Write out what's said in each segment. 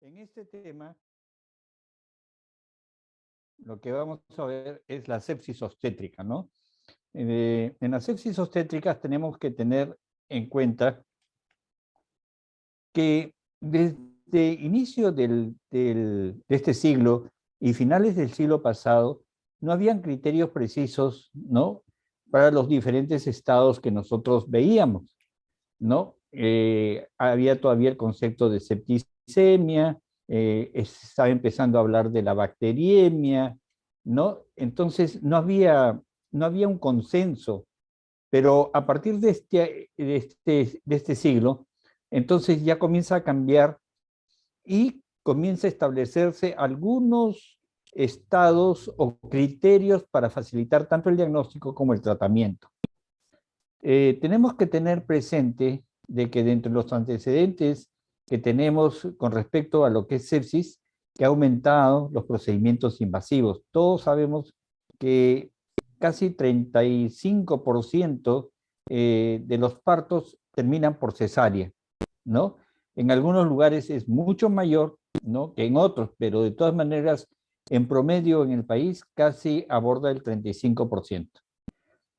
En este tema, lo que vamos a ver es la sepsis obstétrica, ¿no? En las sepsis obstétricas tenemos que tener en cuenta que desde inicio de este siglo y finales del siglo pasado, no habían criterios precisos, ¿no?, para los diferentes estados que nosotros veíamos, ¿no? Había todavía el concepto de septicemia, estaba empezando a hablar de la bacteriemia, ¿no? Entonces no había un consenso, pero a partir de este siglo, entonces ya comienza a cambiar y comienza a establecerse algunos estados o criterios para facilitar tanto el diagnóstico como el tratamiento. Tenemos que tener presente de que dentro de los antecedentes que tenemos con respecto a lo que es sepsis, que ha aumentado los procedimientos invasivos. Todos sabemos que casi 35% de los partos terminan por cesárea, ¿no? En algunos lugares es mucho mayor, ¿no?, que en otros, pero de todas maneras, en promedio en el país casi aborda el 35%.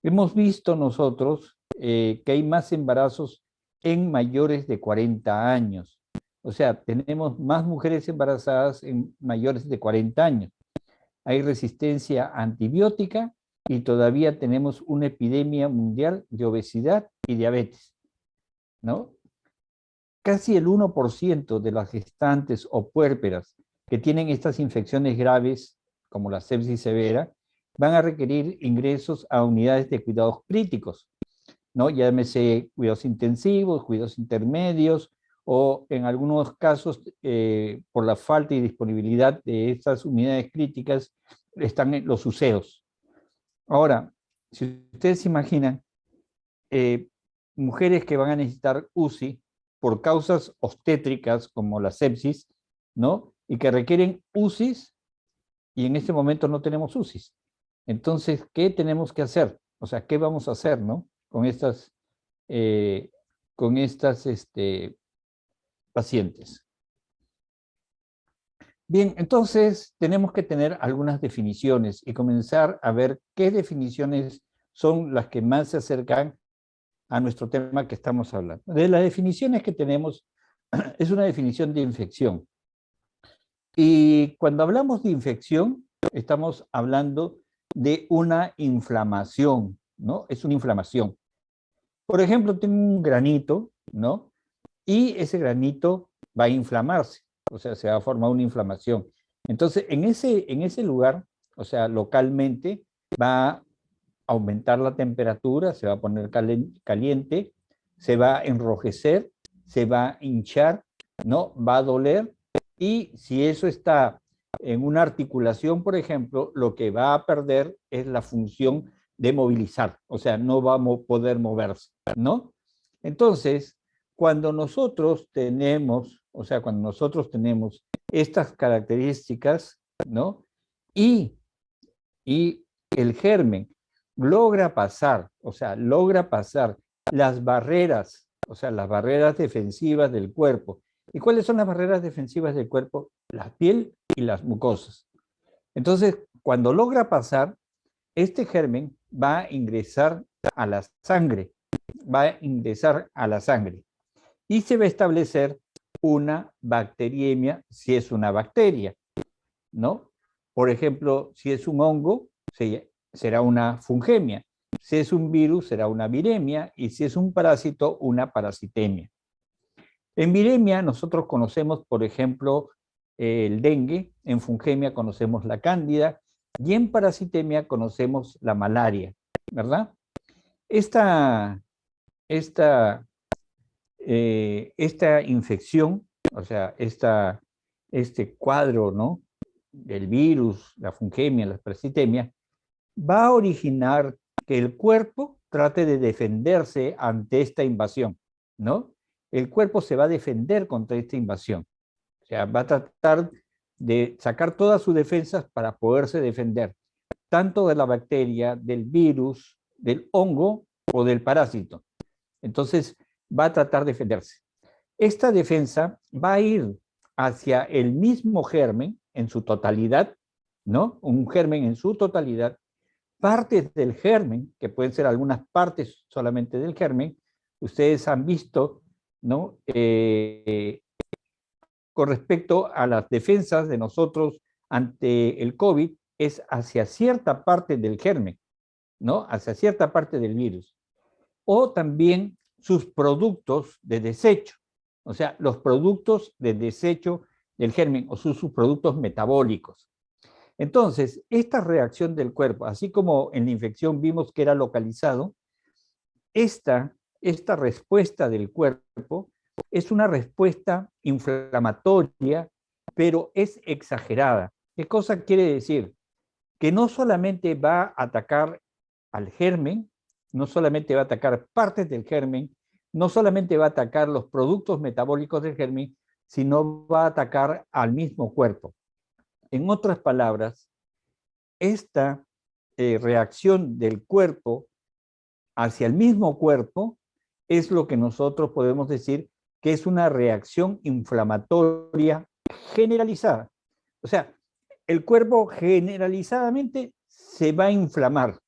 Hemos visto nosotros que hay más embarazos en mayores de 40 años. O sea, tenemos más mujeres embarazadas en mayores de 40 años. Hay resistencia antibiótica y todavía tenemos una epidemia mundial de obesidad y diabetes, ¿no? Casi el 1% de las gestantes o puérperas que tienen estas infecciones graves, como la sepsis severa, van a requerir ingresos a unidades de cuidados críticos, ¿no? Llámese cuidados intensivos, cuidados intermedios, o en algunos casos, por la falta y disponibilidad de estas unidades críticas, están en los UCEOs. Ahora, si ustedes se imaginan, mujeres que van a necesitar UCI por causas obstétricas como la sepsis, ¿no?, y que requieren UCIs, y en este momento no tenemos UCIs. Entonces, ¿qué tenemos que hacer? O sea, ¿qué vamos a hacer, ¿no?, con estas pacientes? Bien, entonces tenemos que tener algunas definiciones y comenzar a ver qué definiciones son las que más se acercan a nuestro tema que estamos hablando. De las definiciones que tenemos, es una definición de infección. Y cuando hablamos de infección, estamos hablando de una inflamación, ¿no? Es una inflamación. Por ejemplo, tengo un granito, ¿no? Y ese granito va a inflamarse, o sea, se va a formar una inflamación. Entonces, en ese lugar, o sea, localmente, va a aumentar la temperatura, se va a poner caliente, se va a enrojecer, se va a hinchar, ¿no? Va a doler, y si eso está en una articulación, por ejemplo, lo que va a perder es la función de movilizar, o sea, no va a poder moverse, ¿no? Entonces, cuando nosotros tenemos, o sea, cuando nosotros tenemos estas características, ¿no?, y el germen logra pasar, o sea, logra pasar las barreras, o sea, las barreras defensivas del cuerpo. ¿Y cuáles son las barreras defensivas del cuerpo? La piel y las mucosas. Entonces, cuando logra pasar, este germen va a ingresar a la sangre, va a ingresar a la sangre y se va a establecer una bacteriemia si es una bacteria, ¿no? Por ejemplo, si es un hongo, será una fungemia. Si es un virus, será una viremia, y si es un parásito, una parasitemia. En viremia nosotros conocemos, por ejemplo, el dengue, en fungemia conocemos la cándida, y en parasitemia conocemos la malaria, ¿verdad? Esta infección, o sea, este cuadro, ¿no?, del virus, la fungemia, la parasitemia, va a originar que el cuerpo trate de defenderse ante esta invasión, ¿no? El cuerpo se va a defender contra esta invasión. O sea, va a tratar de sacar todas sus defensas para poderse defender, tanto de la bacteria, del virus, del hongo o del parásito. Entonces, va a tratar de defenderse. Esta defensa va a ir hacia el mismo germen en su totalidad, ¿no? Un germen en su totalidad, partes del germen, que pueden ser algunas partes solamente del germen, ustedes han visto, ¿no? Con respecto a las defensas de nosotros ante el COVID, es hacia cierta parte del germen, ¿no? Hacia cierta parte del virus. O también sus productos de desecho, o sea, los productos de desecho del germen o sus subproductos metabólicos. Entonces, esta reacción del cuerpo, así como en la infección vimos que era localizado, esta respuesta del cuerpo es una respuesta inflamatoria, pero es exagerada. ¿Qué cosa quiere decir? Que no solamente va a atacar al germen, no solamente va a atacar partes del germen, no solamente va a atacar los productos metabólicos del germen, sino va a atacar al mismo cuerpo. En otras palabras, esta reacción del cuerpo hacia el mismo cuerpo es lo que nosotros podemos decir que es una reacción inflamatoria generalizada. O sea, el cuerpo generalizadamente se va a inflamar.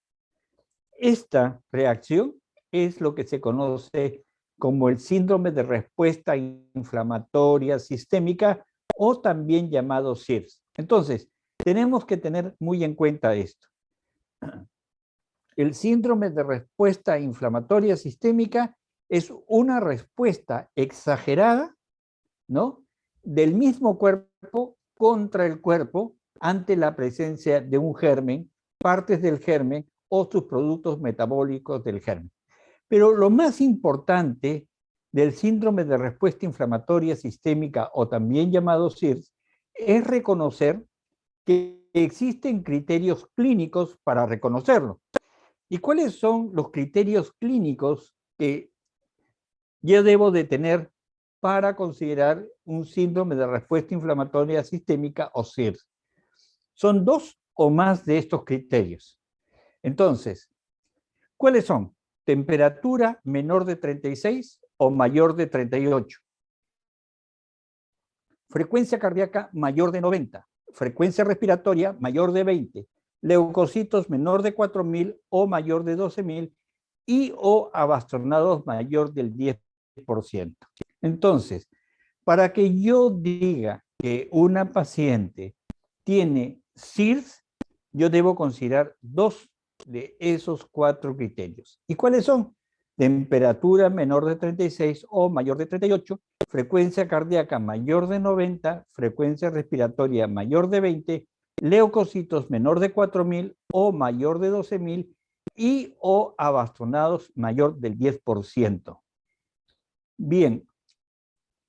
Esta reacción es lo que se conoce como el síndrome de respuesta inflamatoria sistémica o también llamado SIRS. Entonces, tenemos que tener muy en cuenta esto. El síndrome de respuesta inflamatoria sistémica es una respuesta exagerada, ¿no?, del mismo cuerpo contra el cuerpo ante la presencia de un germen, partes del germen o sus productos metabólicos del germen. Pero lo más importante del síndrome de respuesta inflamatoria sistémica o también llamado SIRS es reconocer que existen criterios clínicos para reconocerlo. ¿Y cuáles son los criterios clínicos que yo debo de tener para considerar un síndrome de respuesta inflamatoria sistémica o SIRS? Son 2 o más de estos criterios. Entonces, ¿cuáles son? Temperatura menor de 36 o mayor de 38. Frecuencia cardíaca mayor de 90. Frecuencia respiratoria mayor de 20. Leucocitos menor de 4.000 o mayor de 12.000 y o abastronados mayor del 10%. Entonces, para que yo diga que una paciente tiene SIRS, yo debo considerar 2 de esos 4 criterios. ¿Y cuáles son? Temperatura menor de 36 o mayor de 38, frecuencia cardíaca mayor de 90, frecuencia respiratoria mayor de 20, leucocitos menor de 4.000 o mayor de 12.000 y o abastronados mayor del 10%. Bien,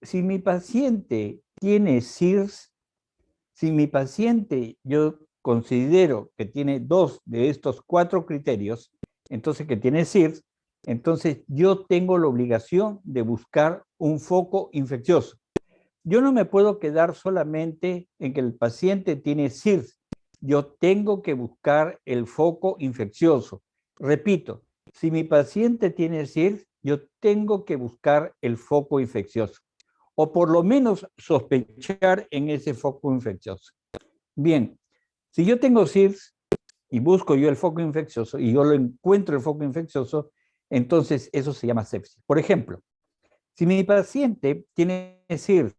si mi paciente tiene SIRS, si mi paciente yo considero que tiene 2 de estos 4 criterios, entonces que tiene SIRS, entonces yo tengo la obligación de buscar un foco infeccioso. Yo no me puedo quedar solamente en que el paciente tiene SIRS. Yo tengo que buscar el foco infeccioso. Repito, si mi paciente tiene SIRS, yo tengo que buscar el foco infeccioso, o por lo menos sospechar en ese foco infeccioso. Bien, si yo tengo SIRS y busco yo el foco infeccioso y yo lo encuentro el foco infeccioso, entonces eso se llama sepsis. Por ejemplo, si mi paciente tiene SIRS,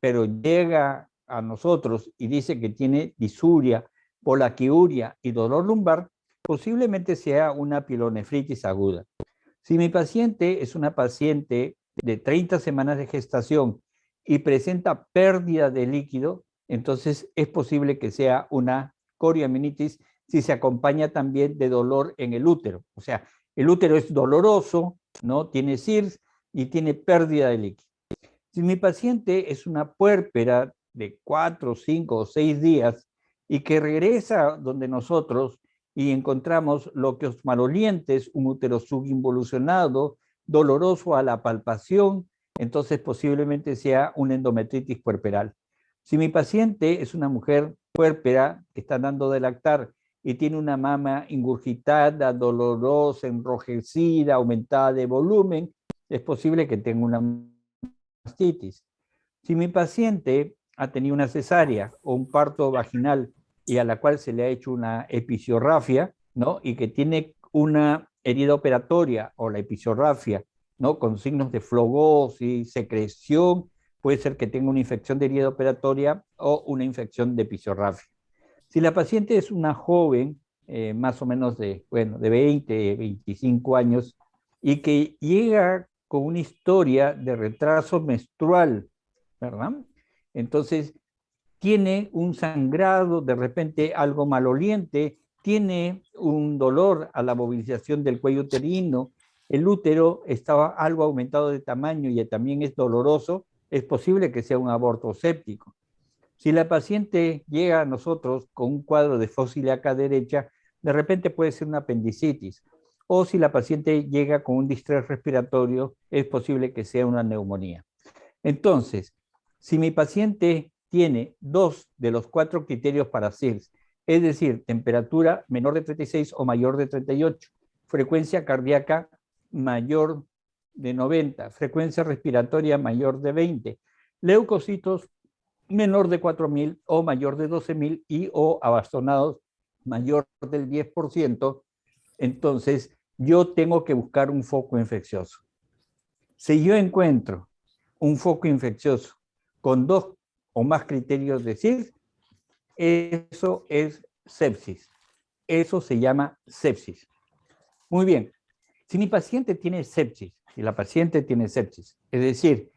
pero llega a nosotros y dice que tiene disuria, polaquiuria y dolor lumbar, posiblemente sea una pielonefritis aguda. Si mi paciente es una paciente de 30 semanas de gestación y presenta pérdida de líquido, entonces es posible que sea una coriamnitis si se acompaña también de dolor en el útero. O sea, el útero es doloroso, ¿no? Tiene SIRS y tiene pérdida de líquido. Si mi paciente es una puérpera de 4, 5 o 6 días y que regresa donde nosotros y encontramos lo que os malolientes, un útero subinvolucionado, doloroso a la palpación, entonces posiblemente sea una endometritis puerperal. Si mi paciente es una mujer puérpera que está dando de lactar y tiene una mama ingurgitada, dolorosa, enrojecida, aumentada de volumen, es posible que tenga una mastitis. Si mi paciente ha tenido una cesárea o un parto vaginal y a la cual se le ha hecho una episiorrafia, ¿no? Y que tiene una herida operatoria o la episiorrafia, ¿no? Con signos de flogosis, secreción, puede ser que tenga una infección de herida operatoria o una infección de episiorrafia. Si la paciente es una joven, más o menos de, bueno, de 20, 25 años, y que llega con una historia de retraso menstrual, ¿verdad? Entonces, tiene un sangrado, de repente algo maloliente, tiene un dolor a la movilización del cuello uterino, el útero estaba algo aumentado de tamaño y también es doloroso, es posible que sea un aborto séptico. Si la paciente llega a nosotros con un cuadro de fosiliaca derecha, de repente puede ser una apendicitis. O si la paciente llega con un distrés respiratorio, es posible que sea una neumonía. Entonces, si mi paciente tiene 2 de los 4 criterios para CIRS, es decir, temperatura menor de 36 o mayor de 38, frecuencia cardíaca mayor de 90, frecuencia respiratoria mayor de 20, leucocitos menor de 4.000 o mayor de 12.000 y o abastonados mayor del 10%, entonces yo tengo que buscar un foco infeccioso. Si yo encuentro un foco infeccioso con 2 o más criterios de CIRS, eso es sepsis. Eso se llama sepsis. Muy bien. Si mi paciente tiene sepsis, si la paciente tiene sepsis, es decir,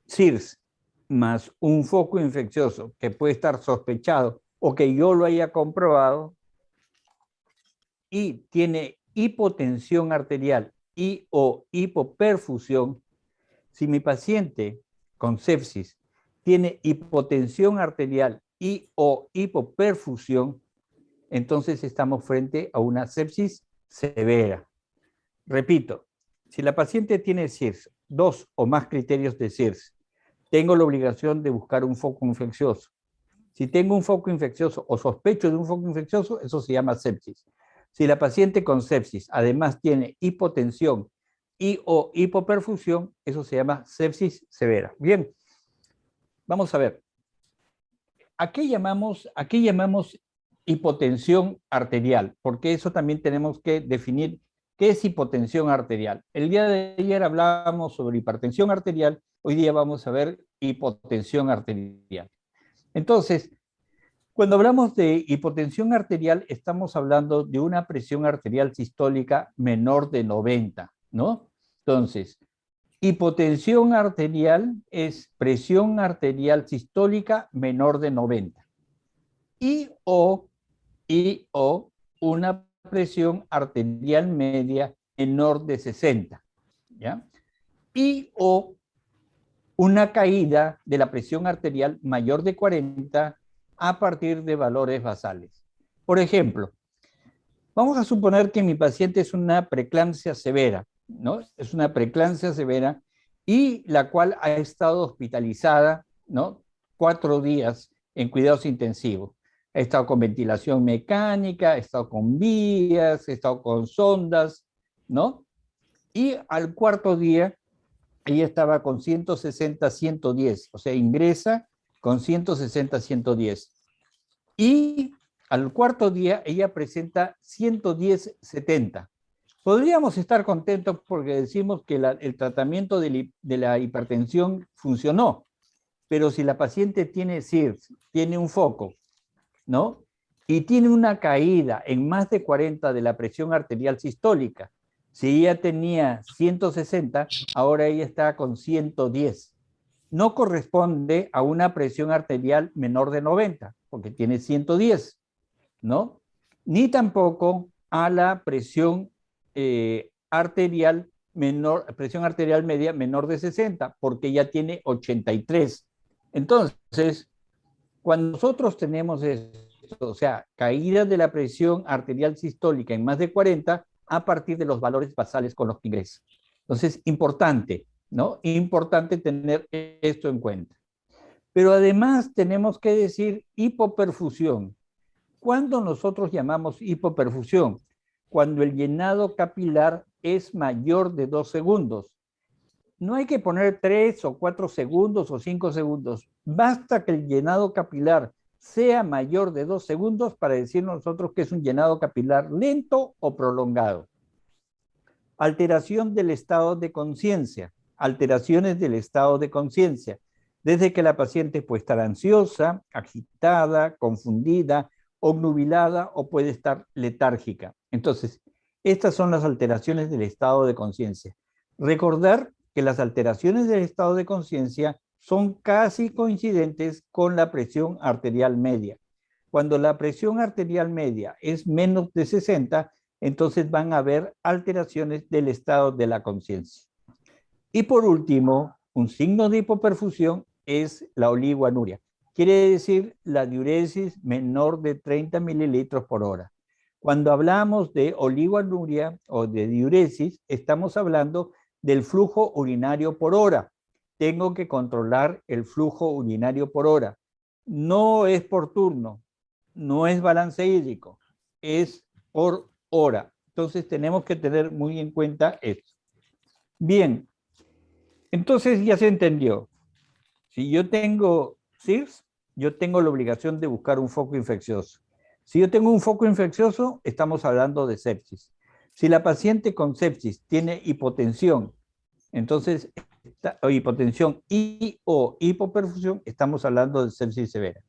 CIRS más un foco infeccioso que puede estar sospechado o que yo lo haya comprobado y tiene hipotensión arterial y o hipoperfusión, si mi paciente con sepsis tiene hipotensión arterial y o hipoperfusión, entonces estamos frente a una sepsis severa. Repito, si la paciente tiene CIRS, 2 o más criterios de CIRS, tengo la obligación de buscar un foco infeccioso. Si tengo un foco infeccioso o sospecho de un foco infeccioso, eso se llama sepsis. Si la paciente con sepsis además tiene hipotensión y o hipoperfusión, eso se llama sepsis severa. Bien, vamos a ver. ¿A qué llamamos hipotensión arterial? Porque eso también tenemos que definir qué es hipotensión arterial. El día de ayer hablábamos sobre hipertensión arterial, hoy día vamos a ver hipotensión arterial. Entonces, cuando hablamos de hipotensión arterial, estamos hablando de una presión arterial sistólica menor de 90, ¿no? Entonces, hipotensión arterial es presión arterial sistólica menor de 90. Y o una presión arterial media menor de 60, ¿ya? Y o una caída de la presión arterial mayor de 40 a partir de valores basales. Por ejemplo, vamos a suponer que mi paciente es una preeclampsia severa, ¿no? Es una preeclampsia severa y la cual ha estado hospitalizada, ¿no? 4 días en cuidados intensivos. Ha estado con ventilación mecánica, ha estado con vías, ha estado con sondas, ¿no? Y al cuarto día ella estaba con 160, 110, o sea, ingresa con 160, 110. Y al cuarto día ella presenta 110, 70. Podríamos estar contentos porque decimos que el tratamiento de la hipertensión funcionó, pero si la paciente tiene CIRS, tiene un foco, ¿no? Y tiene una caída en más de 40 de la presión arterial sistólica. Si ella tenía 160, ahora ella está con 110. No corresponde a una presión arterial menor de 90, porque tiene 110, ¿no? Ni tampoco a la presión arterial media menor de 60, porque ya tiene 83. Entonces, cuando nosotros tenemos esto, o sea, caída de la presión arterial sistólica en más de 40 a partir de los valores basales con los que ingresa. Entonces, importante, ¿no? Importante tener esto en cuenta. Pero además tenemos que decir hipoperfusión. ¿Cuándo nosotros llamamos hipoperfusión? Cuando el llenado capilar es mayor de 2 segundos. no hay que poner 3 o 4 segundos o 5 segundos. Basta que el llenado capilar sea mayor de 2 segundos para decir nosotros que es un llenado capilar lento o prolongado. Alteración del estado de conciencia. Alteraciones del estado de conciencia. Desde que la paciente puede estar ansiosa, agitada, confundida, obnubilada o puede estar letárgica. Entonces, estas son las alteraciones del estado de conciencia. Recordar que las alteraciones del estado de conciencia son casi coincidentes con la presión arterial media. Cuando la presión arterial media es menos de 60, entonces van a haber alteraciones del estado de la conciencia. Y por último, un signo de hipoperfusión es la oligoanuria. Quiere decir la diuresis menor de 30 mililitros por hora. Cuando hablamos de oligoanuria o de diuresis, estamos hablando del flujo urinario por hora. Tengo que controlar el flujo urinario por hora. No es por turno, no es balance hídrico, es por hora. Entonces tenemos que tener muy en cuenta esto. Bien, entonces ya se entendió. Si yo tengo SIRS, yo tengo la obligación de buscar un foco infeccioso. Si yo tengo un foco infeccioso, estamos hablando de sepsis. Si la paciente con sepsis tiene hipotensión, entonces, hipotensión y o hipoperfusión, estamos hablando de sepsis severa.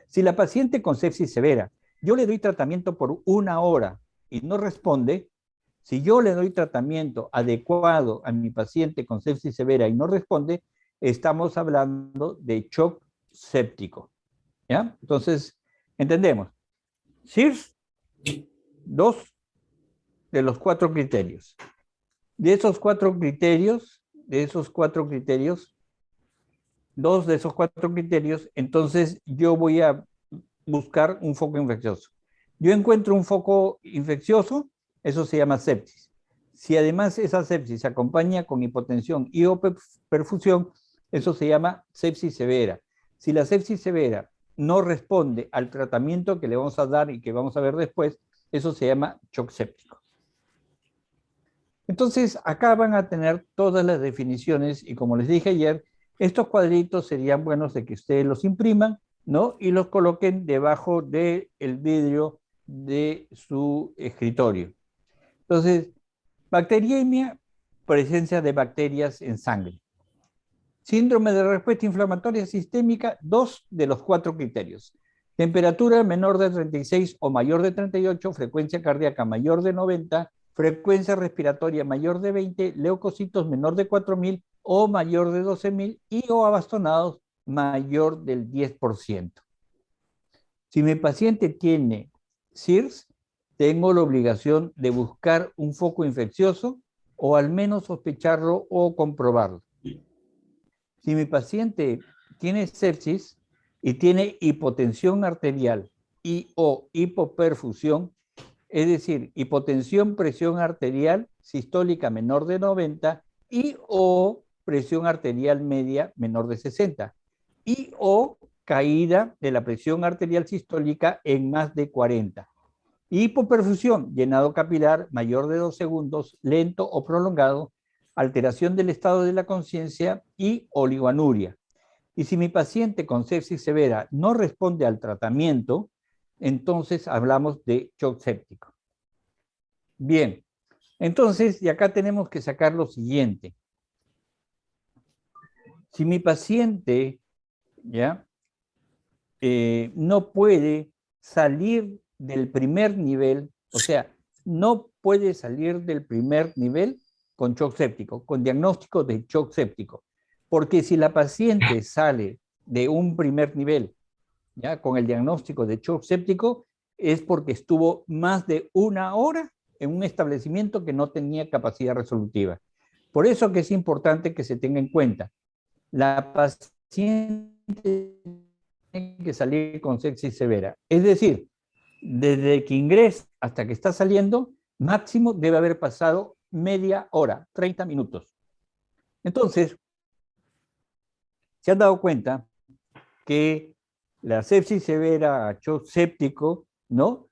Si la paciente con sepsis severa, yo le doy tratamiento por 1 hora y no responde, si yo le doy tratamiento adecuado a mi paciente con sepsis severa y no responde, estamos hablando de shock séptico. ¿Ya? Entonces, entendemos. SIRS, 2 de los 4 criterios. De esos 4 criterios, 2 de esos 4 criterios, entonces yo voy a buscar un foco infeccioso. Yo encuentro un foco infeccioso, eso se llama sepsis. Si además esa sepsis se acompaña con hipotensión y o perfusión, eso se llama sepsis severa. Si la sepsis severa no responde al tratamiento que le vamos a dar y que vamos a ver después, eso se llama shock séptico. Entonces, acá van a tener todas las definiciones y como les dije ayer, estos cuadritos serían buenos de que ustedes los impriman, ¿no? Y los coloquen debajo del vidrio de su escritorio. Entonces, bacteriemia, presencia de bacterias en sangre. Síndrome de respuesta inflamatoria sistémica, 2 de los 4 criterios. Temperatura menor de 36 o mayor de 38, frecuencia cardíaca mayor de 90, frecuencia respiratoria mayor de 20, leucocitos menor de 4.000 o mayor de 12.000 y o abastonados mayor del 10%. Si mi paciente tiene SIRS, tengo la obligación de buscar un foco infeccioso o al menos sospecharlo o comprobarlo. Si mi paciente tiene sepsis y tiene hipotensión arterial y o hipoperfusión, es decir, hipotensión, presión arterial sistólica menor de 90 y o presión arterial media menor de 60 y o caída de la presión arterial sistólica en más de 40. Hipoperfusión, llenado capilar mayor de 2 segundos, lento o prolongado, alteración del estado de la conciencia y oligoanuria. Y si mi paciente con sepsis severa no responde al tratamiento, entonces hablamos de shock séptico. Bien, entonces, y acá tenemos que sacar lo siguiente. Si mi paciente ¿ya? No puede salir del primer nivel, o sea, no puede salir del primer nivel con shock séptico, con diagnóstico de shock séptico. Porque si la paciente sale de un primer nivel, ¿ya? Con el diagnóstico de shock séptico, es porque estuvo más de 1 hora en un establecimiento que no tenía capacidad resolutiva. Por eso que es importante que se tenga en cuenta. La paciente tiene que salir con sepsis severa. Es decir, desde que ingresa hasta que está saliendo, máximo debe haber pasado media hora, 30 minutos. Entonces, se han dado cuenta que la sepsis severa, shock séptico, ¿no?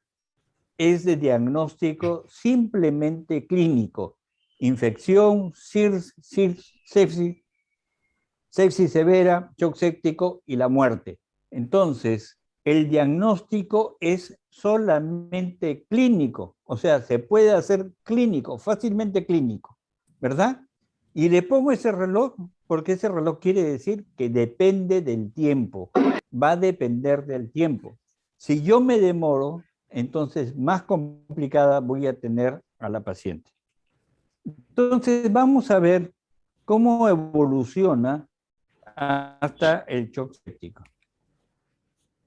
Es de diagnóstico simplemente clínico. infección, sepsis, sepsis severa, shock séptico y la muerte. Entonces, el diagnóstico es solamente clínico, o sea, se puede hacer clínico, fácilmente clínico, ¿verdad? Y le pongo ese reloj porque ese reloj quiere decir que depende del tiempo, va a depender del tiempo. Si yo me demoro, entonces más complicada voy a tener a la paciente. Entonces vamos a ver cómo evoluciona hasta el shock séptico.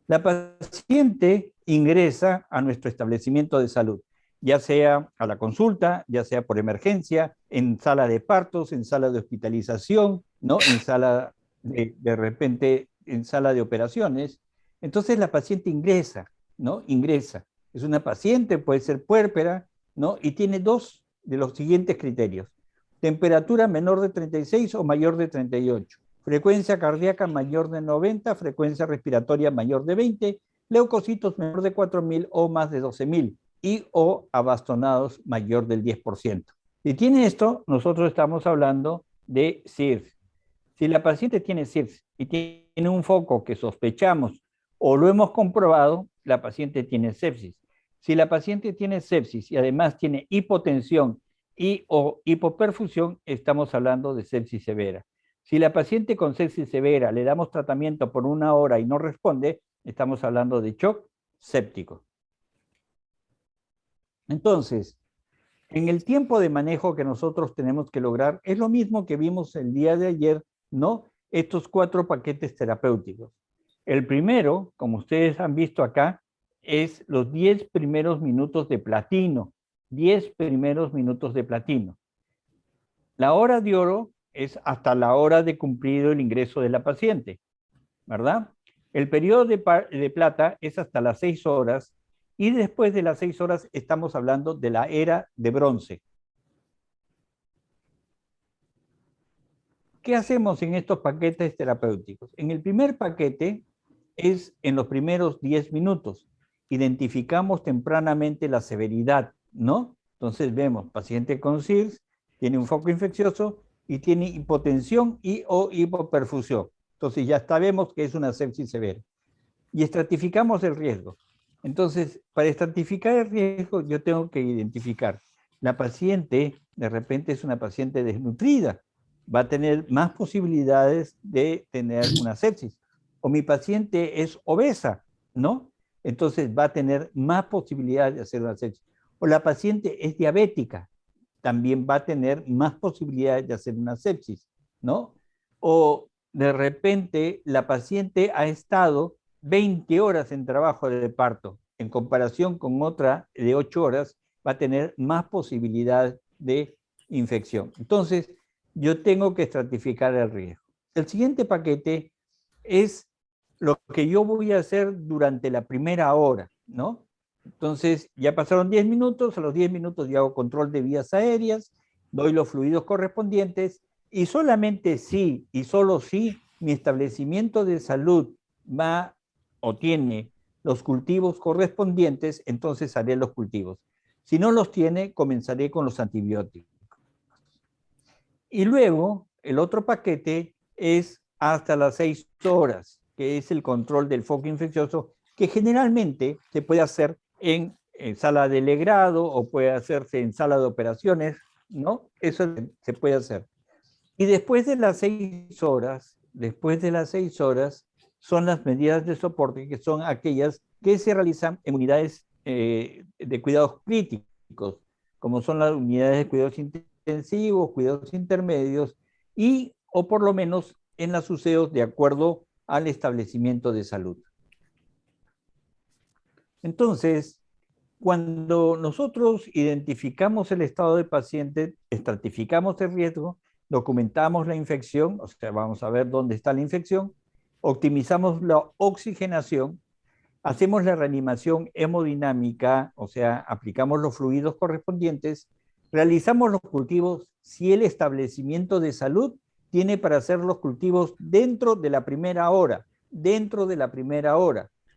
La paciente ingresa a nuestro establecimiento de salud, ya sea a la consulta, ya sea por emergencia, en sala de partos, en sala de hospitalización, ¿no? En sala de repente, en sala de operaciones. Entonces la paciente ingresa, ¿no? Ingresa. Es una paciente, puede ser puérpera, ¿no? Y tiene dos de los siguientes criterios. Temperatura menor de 36 o mayor de 38. Frecuencia cardíaca mayor de 90, frecuencia respiratoria mayor de 20, leucocitos menor de 4.000 o más de 12.000 y o abastonados mayor del 10%. Si tiene esto, nosotros estamos hablando de CIRS. Si la paciente tiene CIRS y tiene un foco que sospechamos o lo hemos comprobado, la paciente tiene sepsis. Si la paciente tiene sepsis y además tiene hipotensión y o hipoperfusión, estamos hablando de sepsis severa. Si la paciente con sepsis severa le damos tratamiento por 1 hora y no responde, estamos hablando de shock séptico. Entonces, en el tiempo de manejo que nosotros tenemos que lograr, es lo mismo que vimos el día de ayer, ¿no? Estos 4 paquetes terapéuticos. El primero, como ustedes han visto acá, es los 10 primeros minutos de platino. 10 primeros minutos de platino. La hora de oro es hasta la hora de cumplido el ingreso de la paciente, ¿verdad? El periodo de plata es hasta las 6 horas y después de las 6 horas estamos hablando de la era de bronce. ¿Qué hacemos en estos paquetes terapéuticos? En el primer paquete es en los primeros 10 minutos. Identificamos tempranamente la severidad, ¿no? Entonces vemos paciente con CIRS, tiene un foco infeccioso y tiene hipotensión y o hipoperfusión. Entonces ya sabemos que es una sepsis severa. Y estratificamos el riesgo. Entonces, para estratificar el riesgo, yo tengo que identificar. La paciente, de repente, es una paciente desnutrida. Va a tener más posibilidades de tener una sepsis. O mi paciente es obesa, ¿no? Entonces va a tener más posibilidades de hacer una sepsis. O la paciente es diabética, también va a tener más posibilidades de hacer una sepsis, ¿no? O de repente la paciente ha estado 20 horas en trabajo de parto, en comparación con otra de 8 horas, va a tener más posibilidad de infección. Entonces, yo tengo que estratificar el riesgo. El siguiente paquete es lo que yo voy a hacer durante la primera hora, ¿no? Entonces, ya pasaron 10 minutos, a los 10 minutos yo hago control de vías aéreas, doy los fluidos correspondientes y solamente si y solo si mi establecimiento de salud va o tiene los cultivos correspondientes, entonces haré los cultivos. Si no los tiene, comenzaré con los antibióticos. Y luego, el otro paquete es hasta las 6 horas, que es el control del foco infeccioso, que generalmente se puede hacer en sala de legrado o puede hacerse en sala de operaciones, ¿no? Eso se puede hacer. Y después de las 6 horas, son las medidas de soporte, que son aquellas que se realizan en unidades de cuidados críticos, como son las unidades de cuidados intensivos, cuidados intermedios y, o por lo menos, en las UCEOs de acuerdo al establecimiento de salud. Entonces, cuando nosotros identificamos el estado del paciente, estratificamos el riesgo, documentamos la infección, o sea, vamos a ver dónde está la infección, optimizamos la oxigenación, hacemos la reanimación hemodinámica, o sea, aplicamos los fluidos correspondientes, realizamos los cultivos si el establecimiento de salud tiene para hacer los cultivos dentro de la primera hora,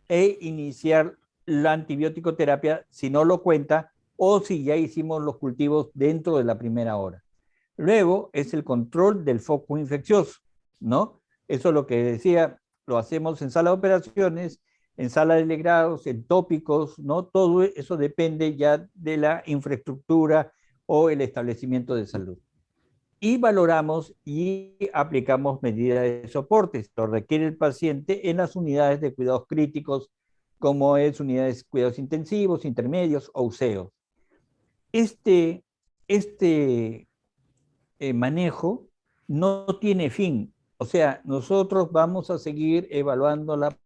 e iniciar la antibiótico terapia si no lo cuenta o si ya hicimos los cultivos dentro de la primera hora. Luego es el control del foco infeccioso, ¿no? Eso es lo que decía, lo hacemos en sala de operaciones, en sala de legrados, en tópicos, ¿no? Todo eso depende ya de la infraestructura o el establecimiento de salud. Y valoramos y aplicamos medidas de soporte. Lo requiere el paciente en las unidades de cuidados críticos, como es unidades de cuidados intensivos, intermedios o UCEO. Este manejo no tiene fin. O sea, nosotros vamos a seguir evaluando a la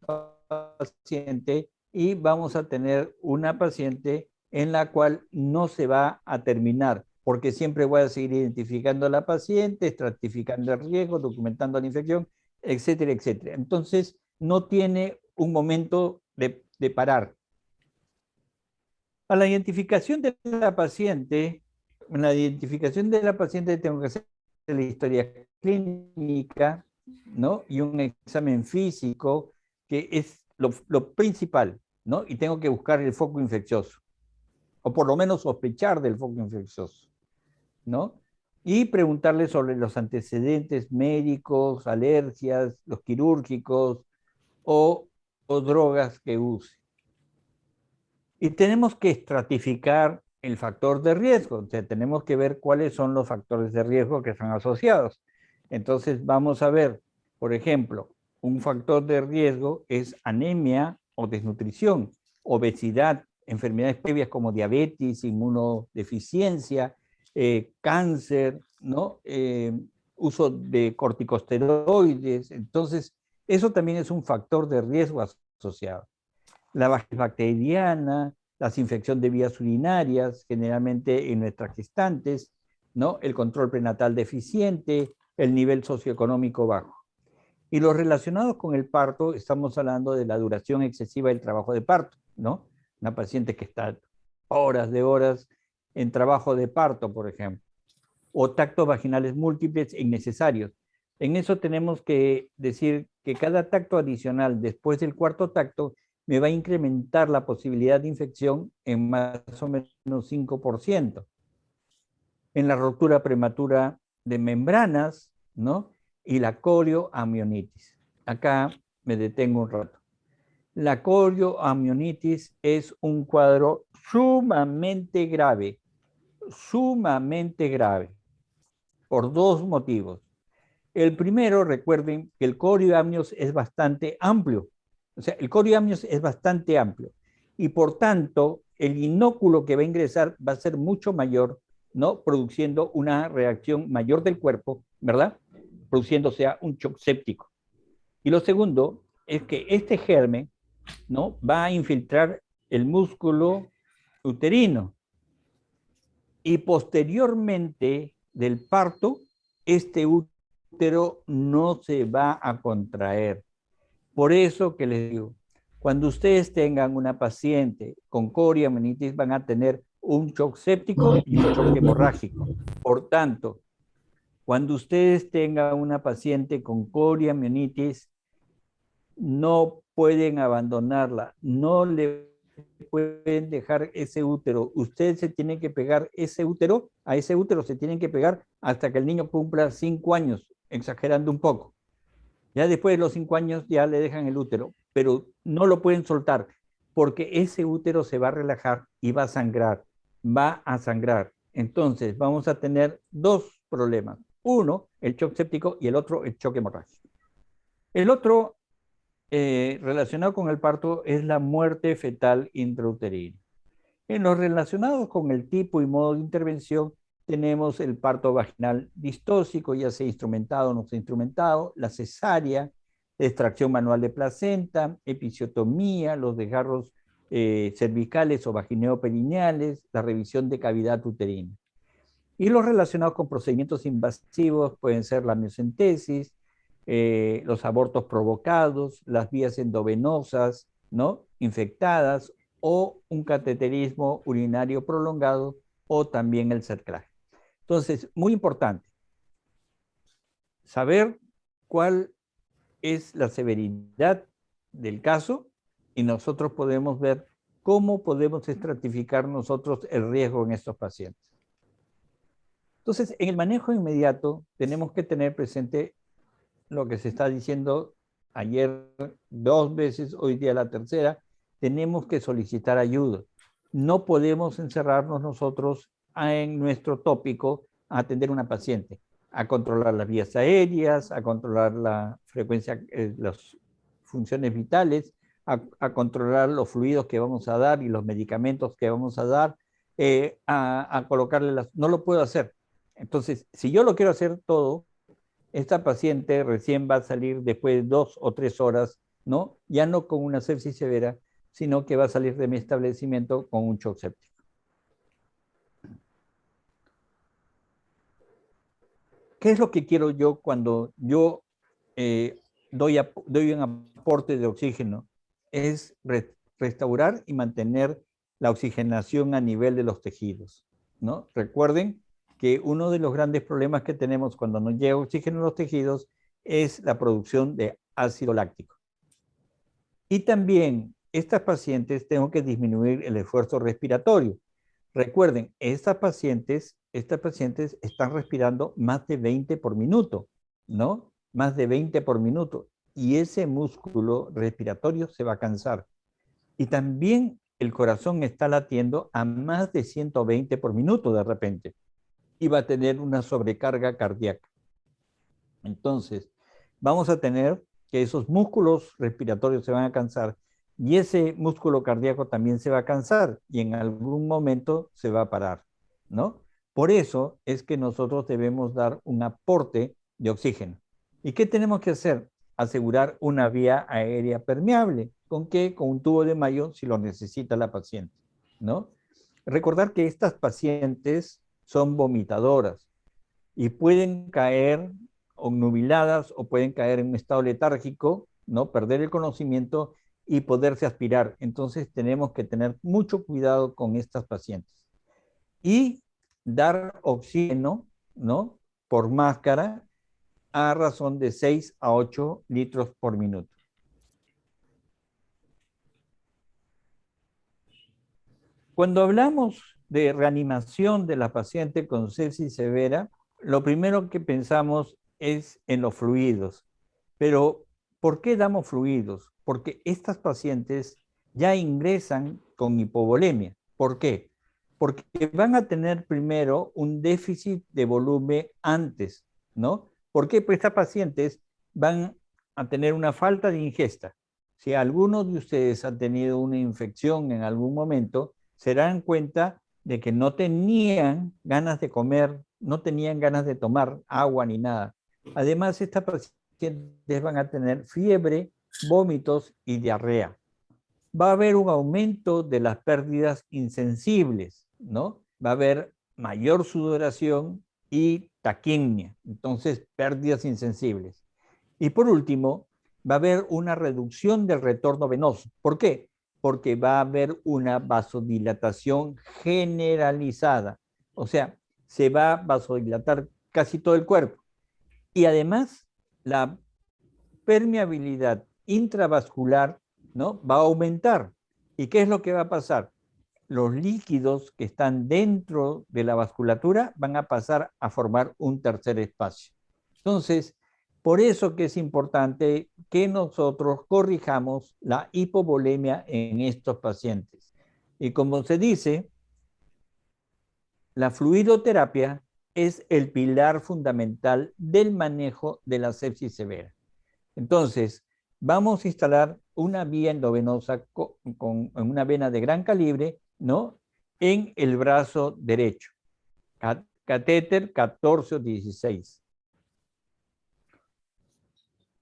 paciente y vamos a tener una paciente en la cual no se va a terminar, porque siempre voy a seguir identificando a la paciente, estratificando el riesgo, documentando la infección, etcétera, etcétera. Entonces, no tiene un momento de parar. A la identificación de la paciente, en la identificación de la paciente tengo que hacer la historia clínica, ¿no? Y un examen físico, que es lo principal, ¿no? Y tengo que buscar el foco infeccioso, o por lo menos sospechar del foco infeccioso, ¿no? Y preguntarle sobre los antecedentes médicos, alergias, los quirúrgicos o drogas que use. Y tenemos que estratificar el factor de riesgo, o sea, tenemos que ver cuáles son los factores de riesgo que están asociados. Entonces vamos a ver, por ejemplo, un factor de riesgo es anemia o desnutrición, obesidad, enfermedades previas como diabetes, inmunodeficiencia, cáncer, ¿no? Uso de corticosteroides. Entonces, eso también es un factor de riesgo asociado. La bacteriana, las infecciones de vías urinarias, generalmente en nuestras gestantes, ¿no? El control prenatal deficiente, el nivel socioeconómico bajo. Y los relacionados con el parto, estamos hablando de la duración excesiva del trabajo de parto, ¿no? Una paciente que está horas de horas en trabajo de parto, por ejemplo, o tactos vaginales múltiples e innecesarios. En eso tenemos que decir que cada tacto adicional después del cuarto tacto me va a incrementar la posibilidad de infección en más o menos 5%. En la ruptura prematura de membranas, ¿no? Y la corioamionitis. Acá me detengo un rato. La corioamionitis es un cuadro sumamente grave, por dos motivos. El primero, recuerden que el corioamnios es bastante amplio. O sea, el corioamnios es bastante amplio. Y por tanto, el inóculo que va a ingresar va a ser mucho mayor, ¿no? Produciendo una reacción mayor del cuerpo, ¿verdad? Produciéndose un shock séptico. Y lo segundo es que este germen, ¿no? Va a infiltrar el músculo uterino. Y posteriormente del parto, este útero no se va a contraer. Por eso que les digo, cuando ustedes tengan una paciente con coriamnitis, van a tener un shock séptico y un shock hemorrágico. Por tanto, cuando ustedes tengan una paciente con coriamnitis, no pueden abandonarla, no le pueden dejar ese útero. Usted se tiene que pegar ese útero, a ese útero se tienen que pegar hasta que el niño cumpla 5 años, exagerando un poco. Ya después de los 5 años ya le dejan el útero, pero no lo pueden soltar porque ese útero se va a relajar y va a sangrar, va a sangrar. Entonces vamos a tener dos problemas. Uno, el shock séptico y el otro, el shock hemorrágico. El otro relacionado con el parto es la muerte fetal intrauterina. En los relacionados con el tipo y modo de intervención, tenemos el parto vaginal distóxico, ya sea instrumentado o no sea instrumentado, la cesárea, extracción manual de placenta, episiotomía, los desgarros cervicales o vagineo-perineales, la revisión de cavidad uterina. Y los relacionados con procedimientos invasivos pueden ser la miocentesis, los abortos provocados, las vías endovenosas, ¿no? Infectadas o un cateterismo urinario prolongado o también el cerclaje. Entonces, muy importante, saber cuál es la severidad del caso y nosotros podemos ver cómo podemos estratificar nosotros el riesgo en estos pacientes. Entonces, en el manejo inmediato tenemos que tener presente lo que se está diciendo ayer 2 veces, hoy día la tercera, tenemos que solicitar ayuda. No podemos encerrarnos nosotros en nuestro tópico a atender a una paciente, a controlar las vías aéreas, a controlar la frecuencia, las funciones vitales, a controlar los fluidos que vamos a dar y los medicamentos que vamos a dar, a colocarle las... No lo puedo hacer. Entonces, si yo lo quiero hacer todo, esta paciente recién va a salir después de 2 o 3 horas, ¿no? Ya no con una sepsis severa, sino que va a salir de mi establecimiento con un shock séptico. ¿Qué es lo que quiero yo cuando yo doy un aporte de oxígeno? Es restaurar y mantener la oxigenación a nivel de los tejidos, ¿no? Recuerden que uno de los grandes problemas que tenemos cuando no llega oxígeno a los tejidos es la producción de ácido láctico. Y también estas pacientes tengo que disminuir el esfuerzo respiratorio. Recuerden, estas pacientes están respirando más de 20 por minuto, ¿no? Más de 20 por minuto. Y ese músculo respiratorio se va a cansar. Y también el corazón está latiendo a más de 120 por minuto de repente. Y va a tener una sobrecarga cardíaca. Entonces, vamos a tener que esos músculos respiratorios se van a cansar y ese músculo cardíaco también se va a cansar y en algún momento se va a parar, ¿no? Por eso es que nosotros debemos dar un aporte de oxígeno. ¿Y qué tenemos que hacer? Asegurar una vía aérea permeable. ¿Con qué? Con un tubo de Mayo si lo necesita la paciente, ¿no? Recordar que estas pacientes son vomitadoras y pueden caer obnubiladas o pueden caer en un estado letárgico, ¿no? Perder el conocimiento y poderse aspirar. Entonces tenemos que tener mucho cuidado con estas pacientes. Y dar oxígeno, ¿no? Por máscara a razón de 6 a 8 litros por minuto. Cuando hablamos de reanimación de la paciente con sepsis severa, lo primero que pensamos es en los fluidos. Pero, ¿por qué damos fluidos? Porque estas pacientes ya ingresan con hipovolemia. ¿Por qué? Porque van a tener primero un déficit de volumen antes, ¿no? ¿Por qué? Pues estas pacientes van a tener una falta de ingesta. Si alguno de ustedes ha tenido una infección en algún momento, se darán cuenta de que no tenían ganas de comer, no tenían ganas de tomar agua ni nada. Además, estas pacientes van a tener fiebre, vómitos y diarrea. Va a haber un aumento de las pérdidas insensibles, ¿no? Va a haber mayor sudoración y taquimia, entonces pérdidas insensibles. Y por último, va a haber una reducción del retorno venoso. ¿Por qué? Porque va a haber una vasodilatación generalizada. O sea, se va a vasodilatar casi todo el cuerpo. Y además, la permeabilidad intravascular, ¿no? Va a aumentar. ¿Y qué es lo que va a pasar? Los líquidos que están dentro de la vasculatura van a pasar a formar un tercer espacio. Entonces, por eso que es importante que nosotros corrijamos la hipovolemia en estos pacientes. Y como se dice, la fluidoterapia es el pilar fundamental del manejo de la sepsis severa. Entonces, vamos a instalar una vía endovenosa con una vena de gran calibre, ¿no? En el brazo derecho. Catéter 14 o 16.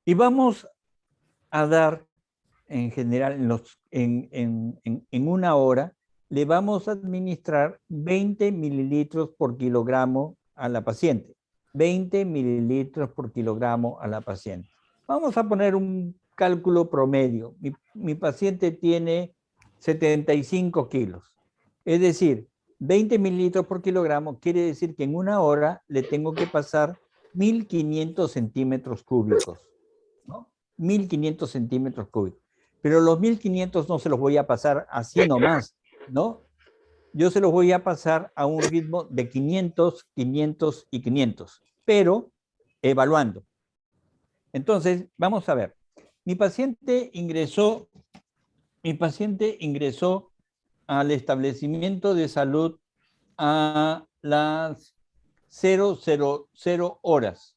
Y vamos a dar, en general, en una hora, le vamos a administrar 20 mililitros por kilogramo a la paciente. 20 mililitros por kilogramo a la paciente. Vamos a poner un cálculo promedio. Mi paciente tiene 75 kilos. Es decir, 20 mililitros por kilogramo quiere decir que en una hora le tengo que pasar 1.500 centímetros cúbicos, ¿no? 1.500 centímetros cúbicos. Pero los 1.500 no se los voy a pasar así nomás, ¿no? yo se los voy a pasar a un ritmo de 500, 500 y 500, pero evaluando. Entonces, vamos a ver. Mi paciente ingresó al establecimiento de salud a las 0000 horas.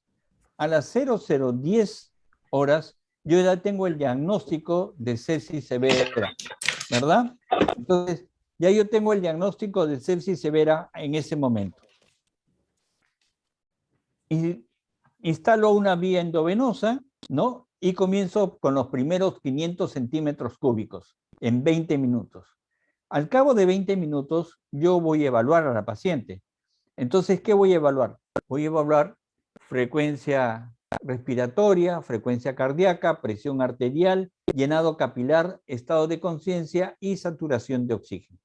A las 0010 horas, yo ya tengo el diagnóstico de sepsis severa, ¿verdad? Entonces, ya yo tengo el diagnóstico de sepsis severa en ese momento. Y instalo una vía endovenosa, ¿no? Y comienzo con los primeros 500 centímetros cúbicos en 20 minutos. Al cabo de 20 minutos, yo voy a evaluar a la paciente. Entonces, ¿qué voy a evaluar? Voy a evaluar frecuencia respiratoria, frecuencia cardíaca, presión arterial, llenado capilar, estado de conciencia y saturación de oxígeno.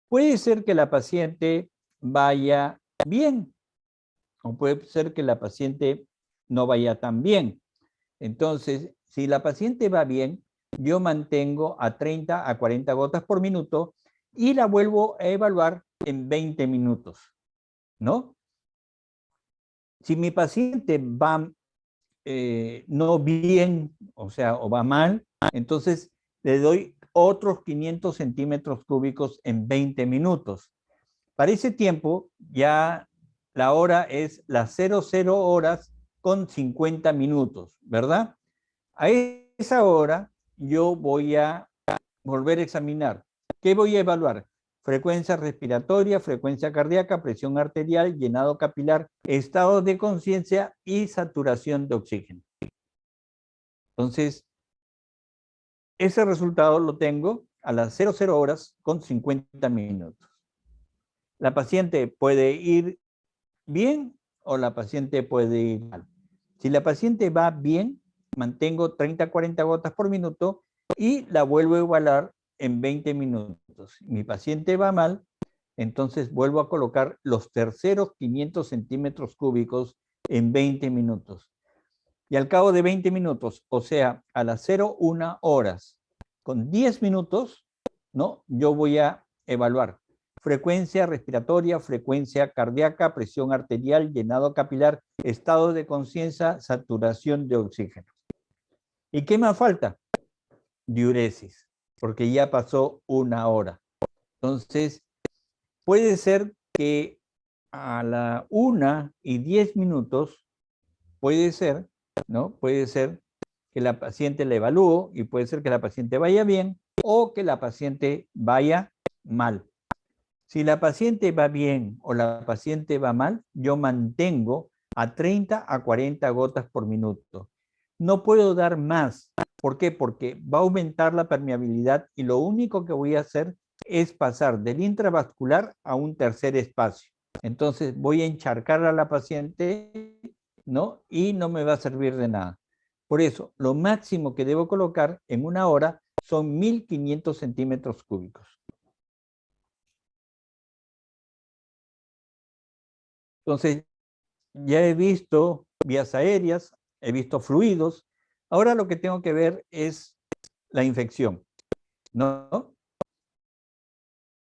Puede ser que la paciente vaya bien, o puede ser que la paciente no vaya tan bien. Entonces, si la paciente va bien, yo mantengo a 30 a 40 gotas por minuto y la vuelvo a evaluar en 20 minutos, ¿no? Si mi paciente va no bien, o sea, o va mal, entonces le doy otros 500 centímetros cúbicos en 20 minutos. Para ese tiempo, ya la hora es las 00 horas con 50 minutos, ¿verdad? A esa hora yo voy a volver a examinar. ¿Qué voy a evaluar? Frecuencia respiratoria, frecuencia cardíaca, presión arterial, llenado capilar, estado de conciencia y saturación de oxígeno. Entonces, ese resultado lo tengo a las 00 horas con 50 minutos. La paciente puede ir bien o la paciente puede ir mal. Si la paciente va bien, mantengo 30 a 40 gotas por minuto y la vuelvo a evaluar en 20 minutos. Mi paciente va mal, entonces vuelvo a colocar los terceros 500 centímetros cúbicos en 20 minutos. Y al cabo de 20 minutos, o sea, a las 01 horas, con 10 minutos, ¿no? Yo voy a evaluar frecuencia respiratoria, frecuencia cardíaca, presión arterial, llenado capilar, estado de conciencia, saturación de oxígeno. ¿Y qué más falta? Diuresis, porque ya pasó 1 hora. Entonces, puede ser que a la 1:10 minutos, puede ser, ¿no? Puede ser que la paciente la evalúo y puede ser que la paciente vaya bien o que la paciente vaya mal. Si la paciente va bien o la paciente va mal, yo mantengo a 30 a 40 gotas por minuto. No puedo dar más. ¿Por qué? Porque va a aumentar la permeabilidad y lo único que voy a hacer es pasar del intravascular a un tercer espacio. Entonces voy a encharcar a la paciente, ¿no? Y no me va a servir de nada. Por eso, lo máximo que debo colocar en 1 hora son 1500 centímetros cúbicos. Entonces, ya he visto vías aéreas, he visto fluidos. Ahora lo que tengo que ver es la infección, ¿no?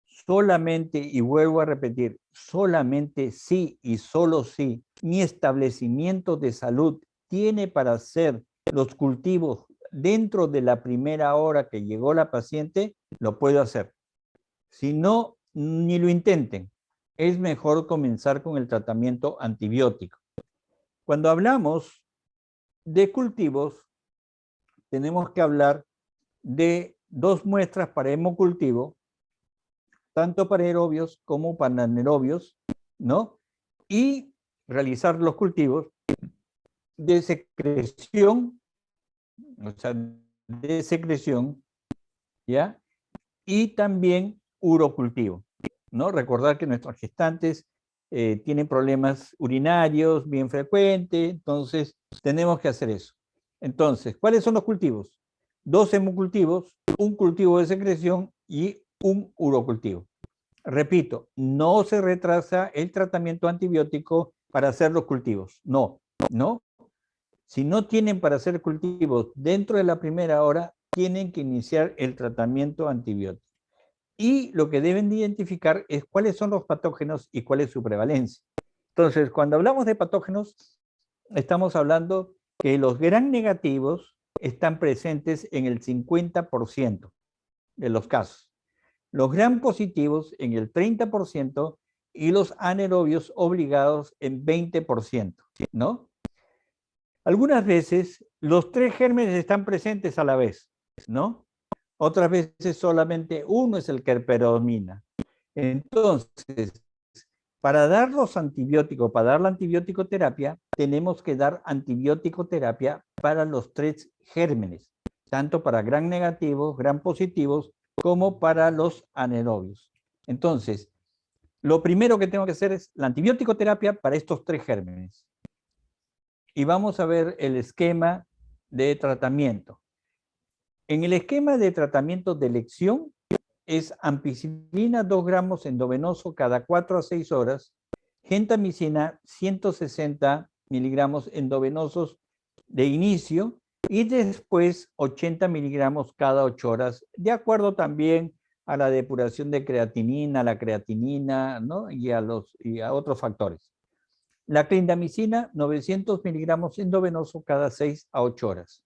Solamente, y vuelvo a repetir, solamente sí y solo sí mi establecimiento de salud tiene para hacer los cultivos dentro de la primera hora que llegó la paciente, lo puedo hacer. Si no, ni lo intenten. Es mejor comenzar con el tratamiento antibiótico. Cuando hablamos de cultivos, tenemos que hablar de 2 muestras para hemocultivo, tanto para aerobios como para anaerobios, ¿no? Y realizar los cultivos de secreción, o sea, de secreción, ¿ya? Y también urocultivo, ¿no? Recordar que nuestros gestantes tienen problemas urinarios bien frecuentes, entonces tenemos que hacer eso. Entonces, ¿cuáles son los cultivos? 2 hemocultivos, un cultivo de secreción y un urocultivo. Repito, no se retrasa el tratamiento antibiótico para hacer los cultivos. No, no. Si no tienen para hacer cultivos dentro de la primera hora, tienen que iniciar el tratamiento antibiótico. y lo que deben de identificar es cuáles son los patógenos y cuál es su prevalencia. Entonces, cuando hablamos de patógenos, estamos hablando que los gram negativos están presentes en el 50% de los casos, los gram positivos en el 30% y los anaerobios obligados en 20%, ¿no? Algunas veces los 3 gérmenes están presentes a la vez, ¿no? Otras veces solamente uno es el que predomina. Entonces, para dar los antibióticos, para dar la antibiótico-terapia, tenemos que dar antibiótico-terapia para los 3 gérmenes, tanto para gram negativos, gram positivos, como para los anaerobios. Entonces, lo primero que tengo que hacer es la antibiótico-terapia para estos 3 gérmenes. Y vamos a ver el esquema de tratamiento. En el esquema de tratamiento de elección es ampicilina 2 gramos endovenoso cada 4 a 6 horas, gentamicina 160 miligramos endovenosos de inicio y después 80 miligramos cada 8 horas, de acuerdo también a la depuración de creatinina, la creatinina, ¿no? y a otros factores. La clindamicina 900 miligramos endovenoso cada 6 a 8 horas.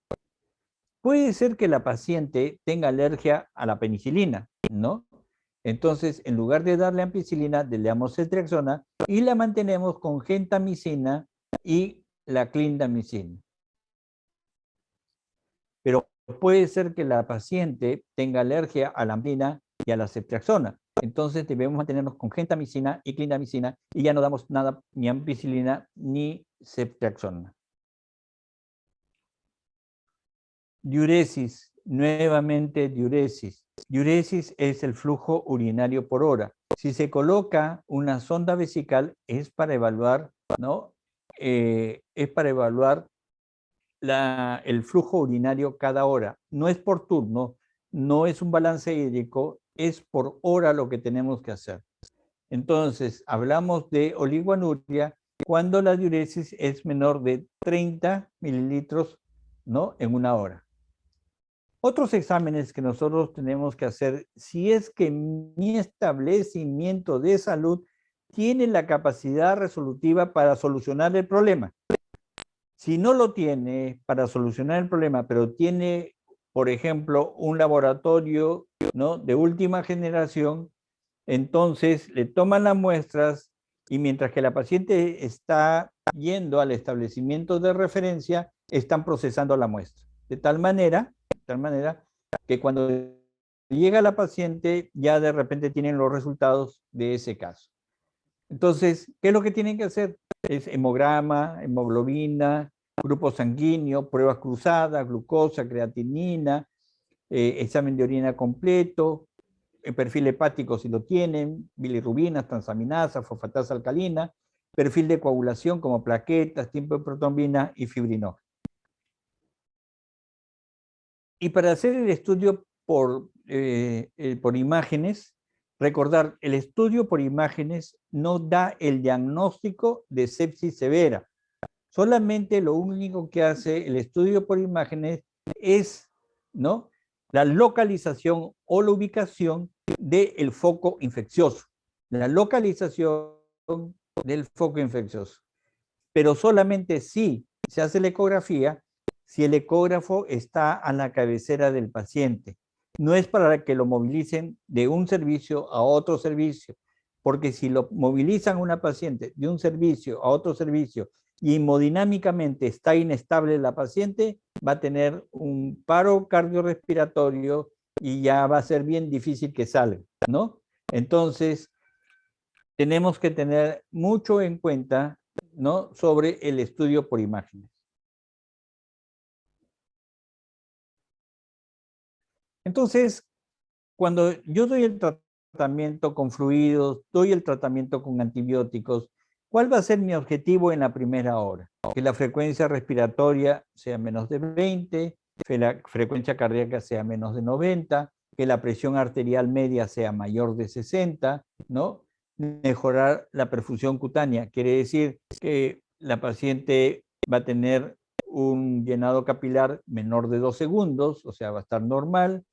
Puede ser que la paciente tenga alergia a la penicilina, ¿no? Entonces, en lugar de darle ampicilina, le damos ceftriaxona y la mantenemos con gentamicina y la clindamicina. Pero puede ser que la paciente tenga alergia a la ampicilina y a la ceftriaxona. Entonces debemos mantenernos con gentamicina y clindamicina y ya no damos nada, ni ampicilina ni ceftriaxona. Diuresis, nuevamente diuresis. Diuresis es el flujo urinario por hora. Si se coloca una sonda vesical es para evaluar, ¿no? Es para evaluar el flujo urinario cada hora. No es por turno, no es un balance hídrico, es por hora lo que tenemos que hacer. Entonces, hablamos de oligoanuria cuando la diuresis es menor de 30 mililitros, ¿no? en una hora. Otros exámenes que nosotros tenemos que hacer, si es que mi establecimiento de salud tiene la capacidad resolutiva para solucionar el problema. Si no lo tiene para solucionar el problema, pero tiene, por ejemplo, un laboratorio, ¿no? de última generación, entonces le toman las muestras y mientras que la paciente está yendo al establecimiento de referencia, están procesando la muestra. De tal manera que cuando llega la paciente ya de repente tienen los resultados de ese caso. Entonces, ¿qué es lo que tienen que hacer? Es hemograma, hemoglobina, grupo sanguíneo, pruebas cruzadas, glucosa, creatinina, examen de orina completo, el perfil hepático si lo tienen, bilirrubinas, transaminasa, fosfatasa alcalina, perfil de coagulación como plaquetas, tiempo de protrombina y fibrinógeno. Y para hacer el estudio por imágenes, recordar, el estudio por imágenes no da el diagnóstico de sepsis severa. Solamente lo único que hace el estudio por imágenes es, ¿no? la localización o la ubicación del foco infeccioso. La localización del foco infeccioso. Pero solamente si se hace la ecografía, si el ecógrafo está a la cabecera del paciente. No es para que lo movilicen de un servicio a otro servicio, porque si lo movilizan una paciente de un servicio a otro servicio y hemodinámicamente está inestable la paciente, va a tener un paro cardiorrespiratorio y ya va a ser bien difícil que salga, ¿no? Entonces, tenemos que tener mucho en cuenta, ¿no? sobre el estudio por imágenes. Entonces, cuando yo doy el tratamiento con fluidos, doy el tratamiento con antibióticos, ¿cuál va a ser mi objetivo en la primera hora? Que la frecuencia respiratoria sea menos de 20, que la frecuencia cardíaca sea menos de 90, que la presión arterial media sea mayor de 60, ¿no? Mejorar la perfusión cutánea, quiere decir que la paciente va a tener un llenado capilar menor de 2 segundos, o sea, va a estar normal.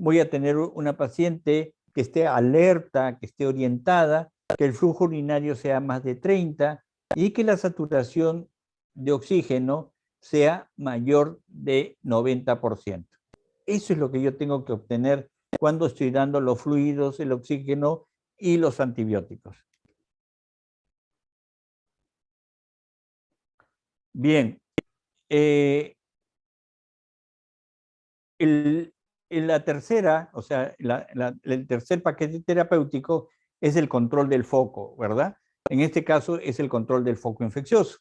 Voy a tener una paciente que esté alerta, que esté orientada, que el flujo urinario sea más de 30 y que la saturación de oxígeno sea mayor de 90%. Eso es lo que yo tengo que obtener cuando estoy dando los fluidos, el oxígeno y los antibióticos. Bien, eh, la tercera, o sea, el tercer paquete terapéutico es el control del foco, ¿verdad? En este caso es el control del foco infeccioso.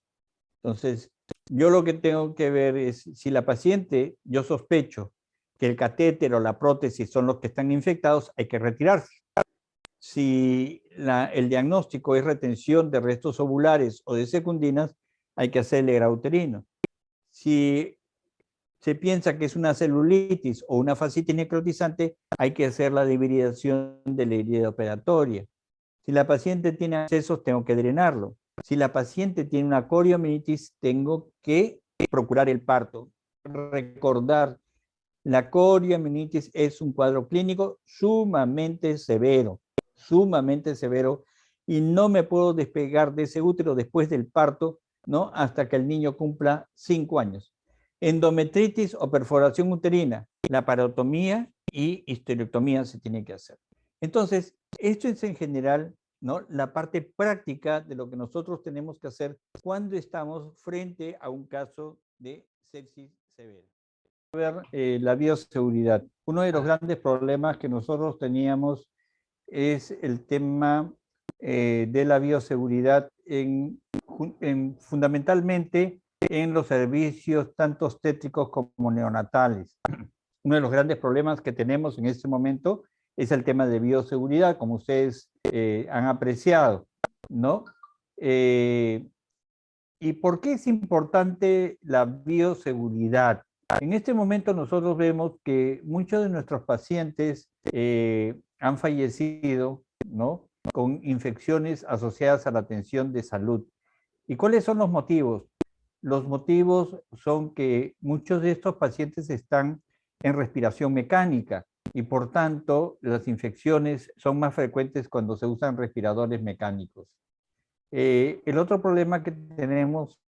Entonces, yo lo que tengo que ver es si la paciente, yo sospecho que el catéter o la prótesis son los que están infectados, hay que retirarse. Si el diagnóstico es retención de restos ovulares o de secundinas, hay que hacerle grado uterino. Si se piensa que es una celulitis o una fascitis necrotizante, hay que hacer la debridación de la herida operatoria. Si la paciente tiene abscesos, tengo que drenarlo. Si la paciente tiene una coriomielitis, tengo que procurar el parto. Recordar, la coriomielitis es un cuadro clínico sumamente severo, y no me puedo despegar de ese útero después del parto, ¿no? Hasta que el niño cumpla 5 años. Endometritis o perforación uterina, la parotomía y histerectomía se tiene que hacer. Entonces, esto es en general, ¿no?, la parte práctica de lo que nosotros tenemos que hacer cuando estamos frente a un caso de sepsis severa. Ver la bioseguridad. Uno de los grandes problemas que nosotros teníamos es el tema de la bioseguridad fundamentalmente en los servicios tanto obstétricos como neonatales. Uno de los grandes problemas que tenemos en este momento es el tema de bioseguridad, como ustedes han apreciado, ¿no? ¿Y por qué es importante la bioseguridad? En este momento nosotros vemos que muchos de nuestros pacientes han fallecido, ¿no?, con infecciones asociadas a la atención de salud. ¿Y cuáles son los motivos? Los motivos son que muchos de estos pacientes están en respiración mecánica y por tanto las infecciones son más frecuentes cuando se usan respiradores mecánicos. El otro problema que tenemos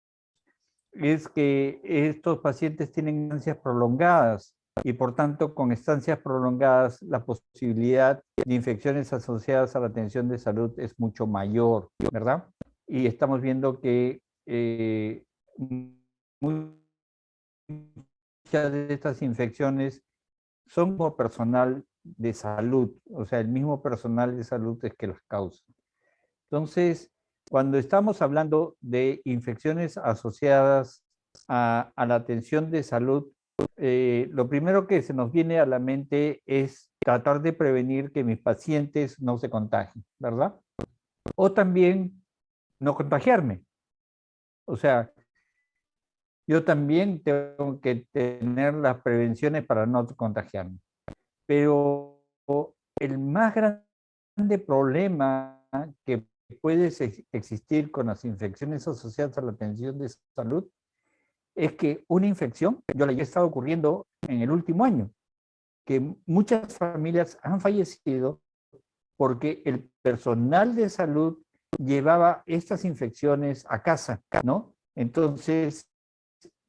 es que estos pacientes tienen estancias prolongadas y por tanto con estancias prolongadas la posibilidad de infecciones asociadas a la atención de salud es mucho mayor, ¿verdad? Y estamos viendo que muchas de estas infecciones son como personal de salud, o sea, el mismo personal de salud es que las causa. Entonces, cuando estamos hablando de infecciones asociadas a la atención de salud, lo primero que se nos viene a la mente es tratar de prevenir que mis pacientes no se contagien, ¿verdad? O también no contagiarme. O sea, yo también tengo que tener las prevenciones para no contagiarme. Pero el más grande problema que puede existir con las infecciones asociadas a la atención de salud es que una infección, yo la he estado ocurriendo en el último año, que muchas familias han fallecido porque el personal de salud llevaba estas infecciones a casa, ¿no? Entonces,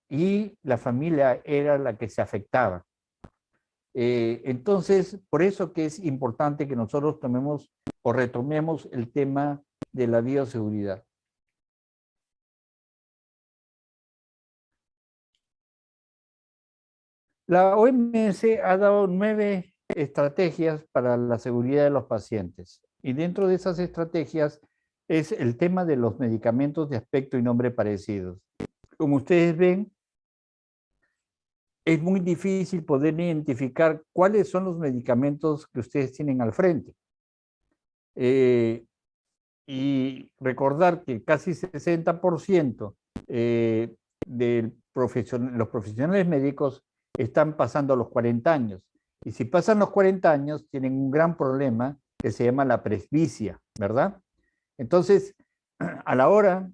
y la familia era la que se afectaba. Entonces, por eso que es importante que nosotros tomemos o retomemos el tema de la bioseguridad. La OMS ha dado 9 estrategias para la seguridad de los pacientes. Y dentro de esas estrategias es el tema de los medicamentos de aspecto y nombre parecidos. Como ustedes ven, es muy difícil poder identificar cuáles son los medicamentos que ustedes tienen al frente. Y recordar que casi 60% de los profesionales médicos están pasando los 40 años. Y si pasan los 40 años, tienen un gran problema que se llama la presbicia, ¿verdad? Entonces, a la hora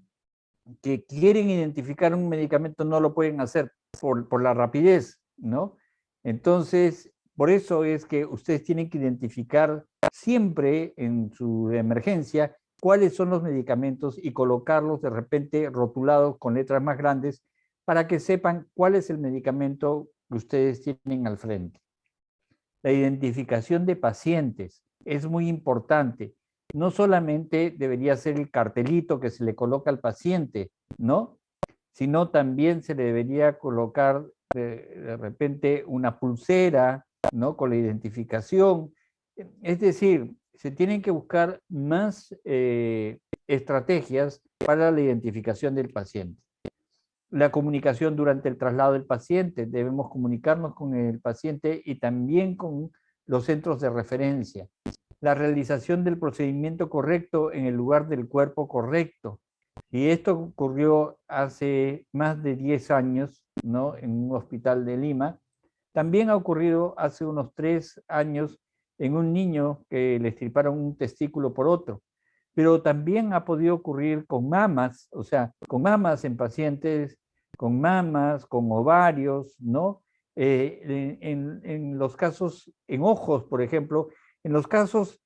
que quieren identificar un medicamento, no lo pueden hacer por la rapidez, ¿no? Entonces, Por eso es que ustedes tienen que identificar siempre en su emergencia cuáles son los medicamentos y colocarlos de repente rotulados con letras más grandes para que sepan cuál es el medicamento que ustedes tienen al frente. La identificación de pacientes es muy importante. No solamente debería ser el cartelito que se le coloca al paciente, ¿no? Sino también se le debería colocar de repente una pulsera, ¿no? Con la identificación. Es decir, se tienen que buscar más estrategias para la identificación del paciente. La comunicación durante el traslado del paciente. Debemos comunicarnos con el paciente y también con los centros de referencia. La realización del procedimiento correcto en el lugar del cuerpo correcto. Y esto ocurrió hace más de 10 años, ¿no? En un hospital de Lima. También ha ocurrido hace unos 3 años en un niño que le extirparon un testículo por otro. Pero también ha podido ocurrir con mamas, o sea, con mamas en pacientes, con mamas, con ovarios, ¿no? En los casos, en ojos, por ejemplo, en los casos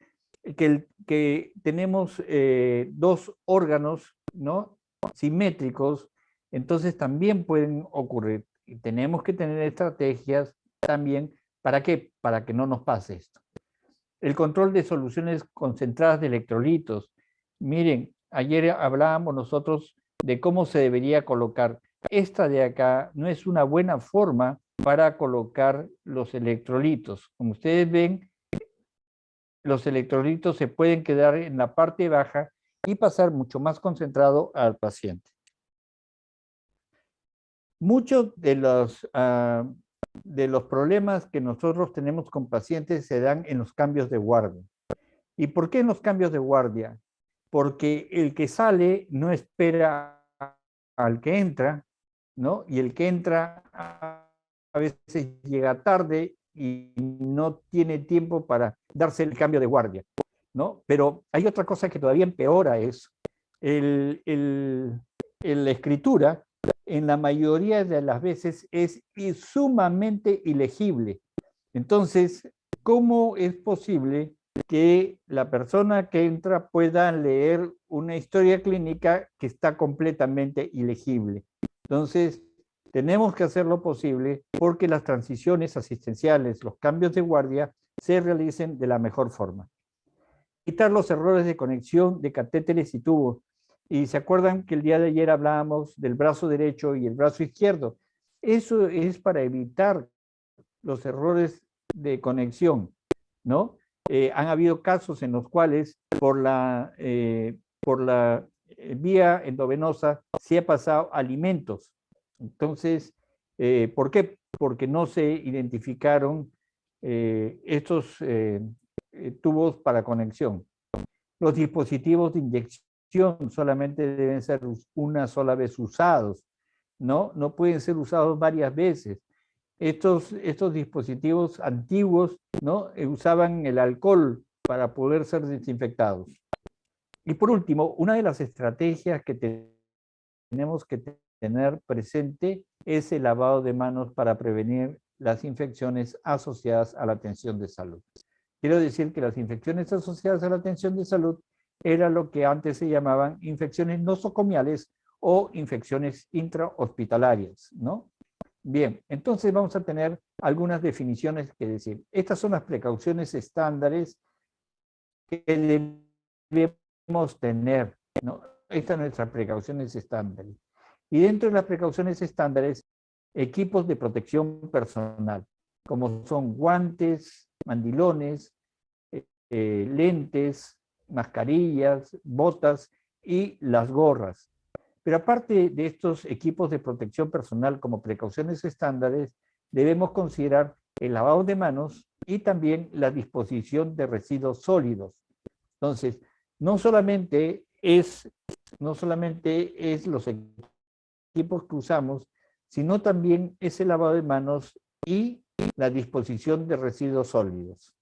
que tenemos dos órganos, ¿no? Simétricos, entonces también pueden ocurrir. Y tenemos que tener estrategias también, ¿para qué? Para que no nos pase esto. El control de soluciones concentradas de electrolitos. Miren, ayer hablábamos nosotros de cómo se debería colocar. Esta de acá no es una buena forma para colocar los electrolitos. Como ustedes ven, los electrolitos se pueden quedar en la parte baja y pasar mucho más concentrado al paciente. Muchos de los problemas que nosotros tenemos con pacientes se dan en los cambios de guardia. ¿Y por qué en los cambios de guardia? Porque el que sale no espera al que entra, ¿no? Y el que entra a veces llega tarde y no tiene tiempo para darse el cambio de guardia, ¿no? Pero hay otra cosa que todavía empeora eso. La escritura, en la mayoría de las veces, es sumamente ilegible. Entonces, ¿cómo es posible que la persona que entra pueda leer una historia clínica que está completamente ilegible? Entonces, tenemos que hacer lo posible porque las transiciones asistenciales, los cambios de guardia, se realicen de la mejor forma. Evitar los errores de conexión de catéteres y tubos. Y se acuerdan que el día de ayer hablábamos del brazo derecho y el brazo izquierdo. Eso es para evitar los errores de conexión, ¿no? Han habido casos en los cuales por la vía endovenosa se ha pasado alimentos. Entonces, ¿por qué? Porque no se identificaron estos tubos para conexión. Los dispositivos de inyección solamente deben ser una sola vez usados, ¿no? No pueden ser usados varias veces. Estos dispositivos antiguos, ¿no? Usaban el alcohol para poder ser desinfectados. Y por último, una de las estrategias que tenemos que tener presente es el lavado de manos para prevenir las infecciones asociadas a la atención de salud. Quiero decir que las infecciones asociadas a la atención de salud era lo que antes se llamaban infecciones nosocomiales o infecciones intrahospitalarias, ¿no? Bien, entonces vamos a tener algunas definiciones que decir. Estas son las precauciones estándares que debemos tener, ¿no? Estas son nuestras precauciones estándares. Y dentro de las precauciones estándares, equipos de protección personal, como son guantes, mandilones, lentes, mascarillas, botas y las gorras. Pero aparte de estos equipos de protección personal como precauciones estándares, debemos considerar el lavado de manos y también la disposición de residuos sólidos. Entonces, no solamente es los equipos que usamos, sino también es el lavado de manos y la disposición de residuos sólidos.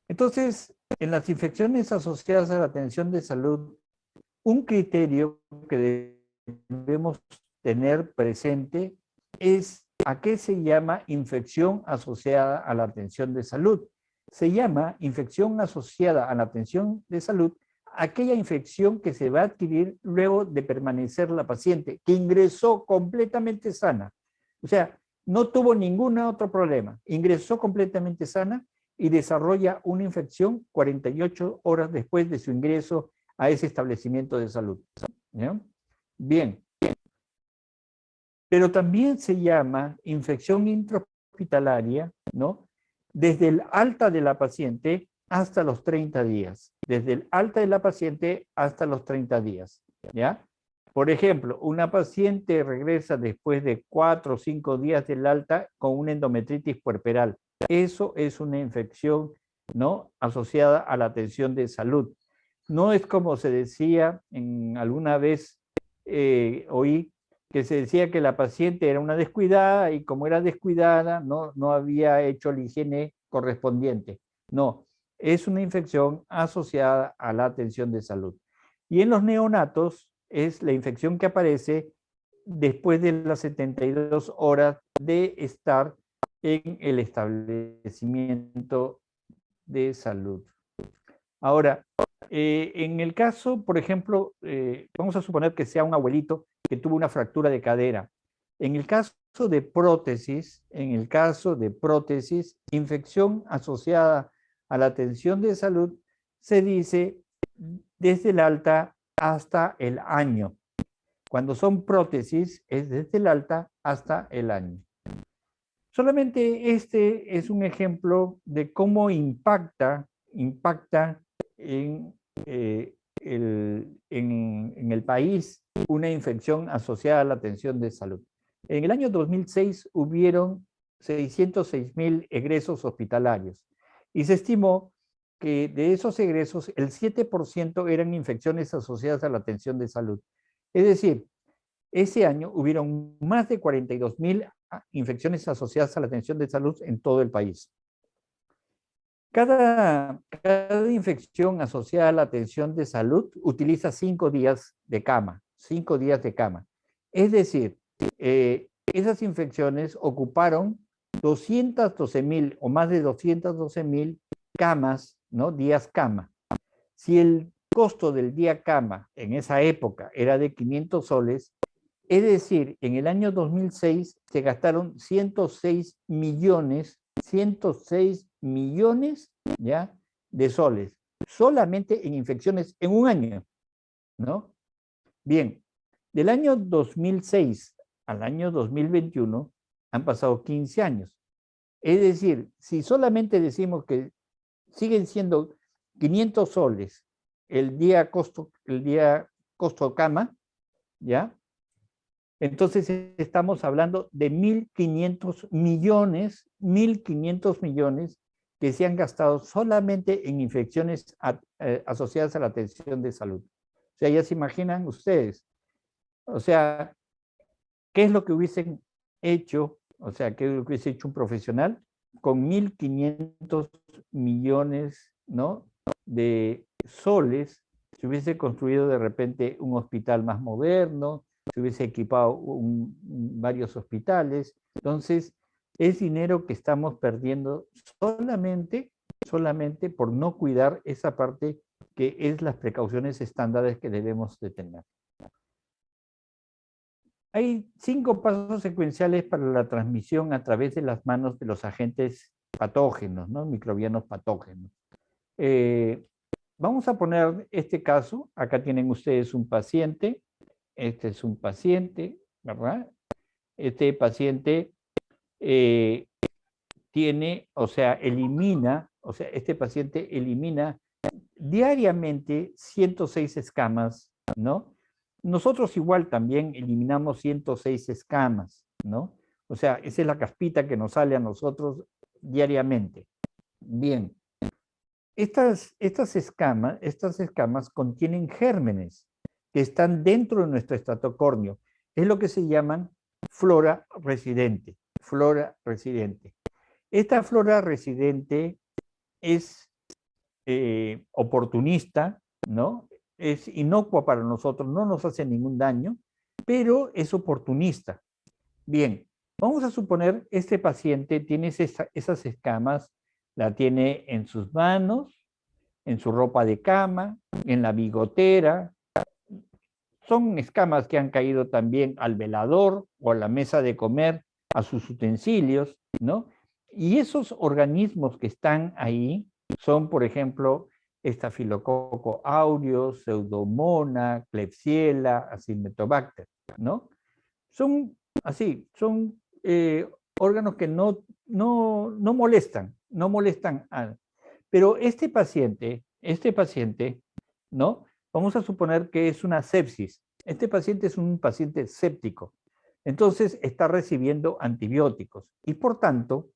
Entonces, en las infecciones asociadas a la atención de salud, un criterio que debemos tener presente es ¿A qué se llama infección asociada a la atención de salud? Se llama infección asociada a la atención de salud aquella infección que se va a adquirir luego de permanecer la paciente, que ingresó completamente sana. O sea, no tuvo ningún otro problema. Ingresó completamente sana y desarrolla una infección 48 horas después de su ingreso a ese establecimiento de salud. ¿Ya? Bien. Pero también se llama infección intrahospitalaria, ¿no? Desde el alta de la paciente hasta los 30 días. Desde el alta de la paciente hasta los 30 días, ¿ya? Por ejemplo, una paciente regresa después de 4 o 5 días del alta con una endometritis puerperal. Eso es una infección, ¿no? Asociada a la atención de salud. No es como se decía alguna vez, oí, que se decía que la paciente era una descuidada y como era descuidada no había hecho la higiene correspondiente. No, es una infección asociada a la atención de salud. Y en los neonatos es la infección que aparece después de las 72 horas de estar en el establecimiento de salud. Ahora, en el caso, por ejemplo, vamos a suponer que sea un abuelito que tuvo una fractura de cadera. En el caso de prótesis, infección asociada a la atención de salud, se dice desde el alta hasta el año. Cuando son prótesis, es desde el alta hasta el año. Solamente este es un ejemplo de cómo impacta en el país una infección asociada a la atención de salud. En el año 2006 hubieron 606,000 egresos hospitalarios y se estimó que de esos egresos el 7% eran infecciones asociadas a la atención de salud. Es decir, ese año hubieron más de 42,000 infecciones asociadas a la atención de salud en todo el país. Cada infección asociada a la atención de salud utiliza 5 días de cama, 5 días de cama. Es decir, esas infecciones ocuparon 212,000 o más de 212,000 camas, ¿no? Días cama. Si el costo del día cama en esa época era de 500 soles, es decir, en el año 2006 se gastaron 106 millones, ¿ya?, de soles, solamente en infecciones en un año, ¿no? Bien, del año 2006 al año 2021 han pasado 15 años. Es decir, si solamente decimos que siguen siendo 500 soles el día costo cama, ¿ya? Entonces estamos hablando de 1.500 millones que se han gastado solamente en infecciones asociadas a la atención de salud. O sea, ya se imaginan ustedes. O sea, ¿qué es lo que hubiesen hecho? O sea, ¿qué hubiese hecho un profesional con 1.500 millones, ¿no?, de soles? Se hubiese construido de repente un hospital más moderno, se hubiese equipado varios hospitales. Entonces, es dinero que estamos perdiendo solamente por no cuidar esa parte que es las precauciones estándares que debemos de tener. Hay 5 pasos secuenciales para la transmisión a través de las manos de los agentes patógenos, ¿no?, microbianos patógenos. Vamos a poner este caso. Acá tienen ustedes un paciente. Este es un paciente, ¿verdad? Este paciente este paciente elimina diariamente 106 escamas, ¿no? Nosotros igual también eliminamos 106 escamas, ¿no? O sea, esa es la caspita que nos sale a nosotros diariamente. Bien. Estas escamas contienen gérmenes que están dentro de nuestro estatocórneo. Es lo que se llaman flora residente. Flora residente. Esta flora residente es oportunista, ¿no? Es inocua para nosotros, no nos hace ningún daño, pero es oportunista. Bien, Vamos a suponer este paciente tiene esas escamas, la tiene en sus manos, en su ropa de cama, en la bigotera. Son escamas que han caído también al velador o a la mesa de comer, a sus utensilios, ¿no? Y esos organismos que están ahí son, por ejemplo, Staphylococcus aureus, Pseudomonas, Klebsiella, Acinetobacter, ¿no? Son así, son órganos que no molestan, no molestan pero este paciente, ¿no? Vamos a suponer que es una sepsis. Este paciente es un paciente séptico. Entonces está recibiendo antibióticos y por tanto,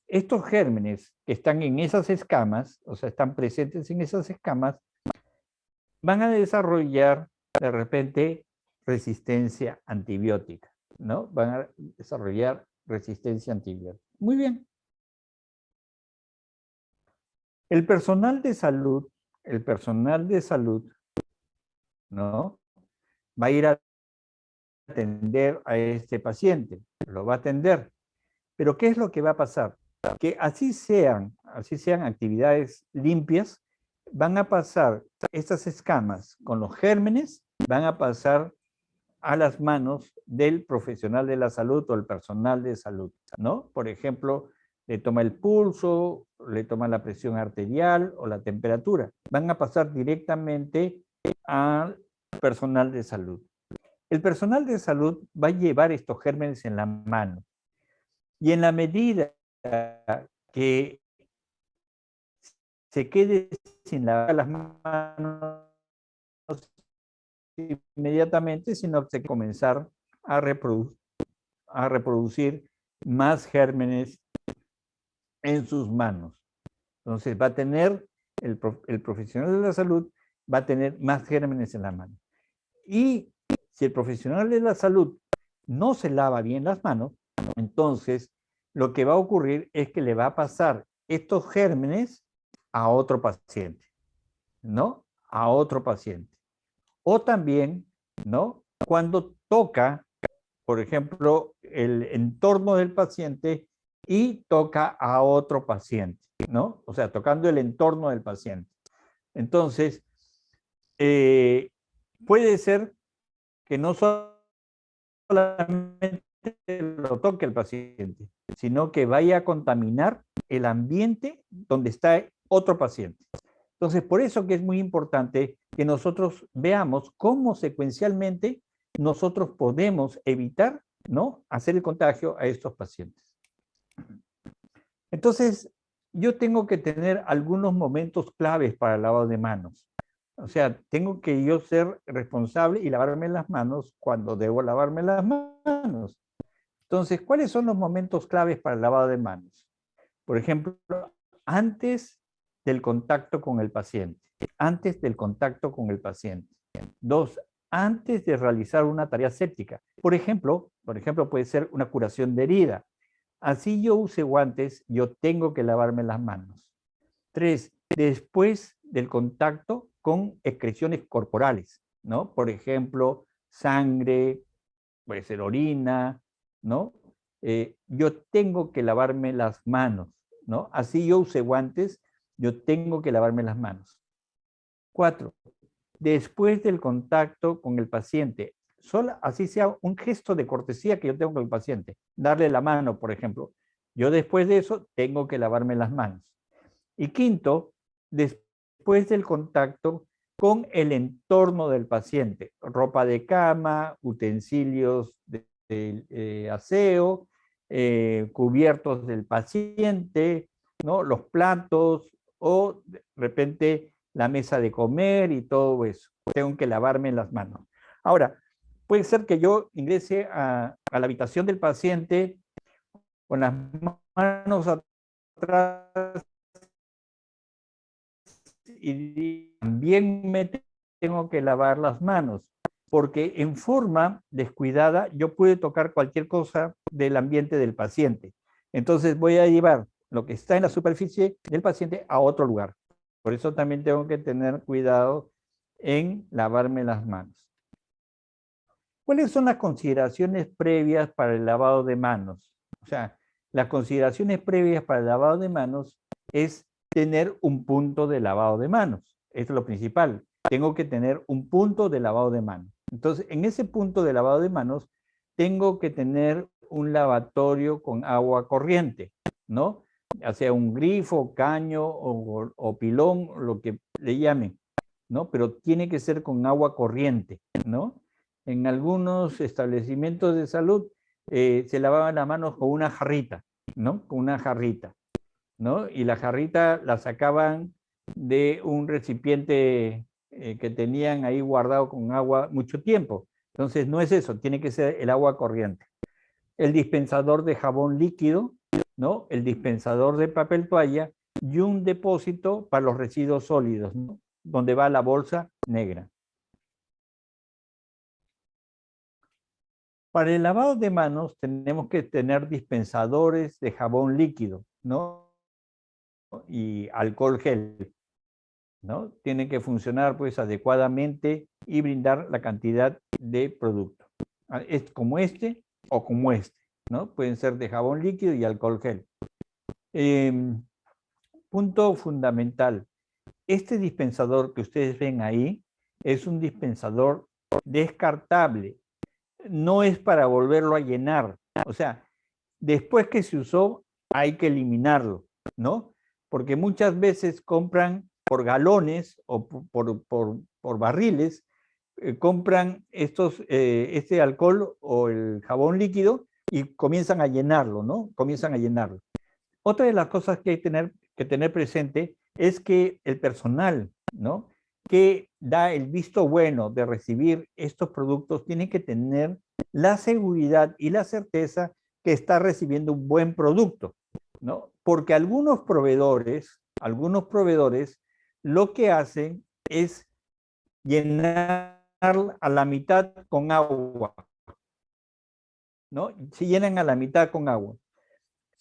estos gérmenes que están en esas escamas, o sea, están presentes en esas escamas, van a desarrollar de repente resistencia antibiótica, ¿no? Van a desarrollar resistencia antibiótica. Muy bien. El personal de salud, ¿no? Va a ir a atender a este paciente, lo va a atender. Pero ¿qué es lo que va a pasar? Que así sean actividades limpias, van a pasar estas escamas con los gérmenes, van a pasar a las manos del profesional de la salud o el personal de salud, ¿no? Por ejemplo, le toma el pulso, le toma la presión arterial o la temperatura. Van a pasar directamente al personal de salud. El personal de salud va a llevar estos gérmenes en la mano. Y en la medida que se quede sin lavar las manos inmediatamente, sino que se comenzar a reproducir más gérmenes en sus manos. Entonces va a tener, el profesional de la salud va a tener más gérmenes en la mano. Y si el profesional de la salud no se lava bien las manos, entonces lo que va a ocurrir es que le va a pasar estos gérmenes a otro paciente, ¿no? A otro paciente. O también, ¿no? Cuando toca, por ejemplo, el entorno del paciente y toca a otro paciente, ¿no? O sea, tocando el entorno del paciente. Entonces, puede ser que no solamente lo toque el paciente, sino que vaya a contaminar el ambiente donde está otro paciente. Entonces, por eso que es muy importante que nosotros veamos cómo secuencialmente nosotros podemos evitar, ¿no?, hacer el contagio a estos pacientes. Entonces, yo tengo que tener algunos momentos claves para el lavado de manos. O sea, tengo que yo ser responsable y lavarme las manos cuando debo lavarme las manos. Entonces, ¿cuáles son los momentos claves para el lavado de manos? Por ejemplo, antes del contacto con el paciente. Antes del contacto con el paciente. 2, antes de realizar una tarea séptica. Por ejemplo, puede ser una curación de herida. Así yo use guantes, yo tengo que lavarme las manos. 3, después del contacto con excreciones corporales, ¿no? Por ejemplo, sangre, puede ser orina, ¿no? Yo tengo que lavarme las manos, ¿no? Así yo use guantes, yo tengo que lavarme las manos. 4, después del contacto con el paciente, solo así sea un gesto de cortesía que yo tengo con el paciente, darle la mano, por ejemplo. Yo después de eso tengo que lavarme las manos. Y quinto, después del contacto con el entorno del paciente, ropa de cama, utensilios de aseo, cubiertos del paciente, ¿no?, los platos o de repente la mesa de comer y todo eso. Tengo que lavarme las manos. Ahora, puede ser que yo ingrese a la habitación del paciente con las manos atrás y también me tengo que lavar las manos, porque en forma descuidada yo puedo tocar cualquier cosa del ambiente del paciente. Entonces voy a llevar lo que está en la superficie del paciente a otro lugar. Por eso también tengo que tener cuidado en lavarme las manos. ¿Cuáles son las consideraciones previas para el lavado de manos? O sea, las consideraciones previas para el lavado de manos es tener un punto de lavado de manos. Esto es lo principal. Tengo que tener un punto de lavado de manos. Entonces, en ese punto de lavado de manos, tengo que tener un lavatorio con agua corriente, ¿no? Ya sea un grifo, caño o pilón, lo que le llamen, ¿no? Pero tiene que ser con agua corriente, ¿no? En algunos establecimientos de salud se lavaban las manos con una jarrita, ¿no? Con una jarrita, ¿no? Y la jarrita la sacaban de un recipiente que tenían ahí guardado con agua mucho tiempo. Entonces no es eso, tiene que ser el agua corriente. El dispensador de jabón líquido, ¿no? El dispensador de papel toalla y un depósito para los residuos sólidos, ¿no? Donde va la bolsa negra. Para el lavado de manos tenemos que tener dispensadores de jabón líquido, ¿no? Y alcohol gel, ¿no? Tienen que funcionar pues adecuadamente y brindar la cantidad de producto. Es como este o como este, ¿no? Pueden ser de jabón líquido y alcohol gel. Punto fundamental. Este dispensador que ustedes ven ahí es un dispensador descartable. No es para volverlo a llenar. O sea, después que se usó, hay que eliminarlo, ¿no? Porque muchas veces compran por galones o por barriles, compran este alcohol o el jabón líquido y comienzan a llenarlo, ¿no? Comienzan a llenarlo. Otra de las cosas que hay que tener presente es que el personal, ¿no? Que da el visto bueno de recibir estos productos tiene que tener la seguridad y la certeza que está recibiendo un buen producto, ¿no? Porque algunos proveedores lo que hacen es llenar a la mitad con agua, ¿no? Se llenan a la mitad con agua.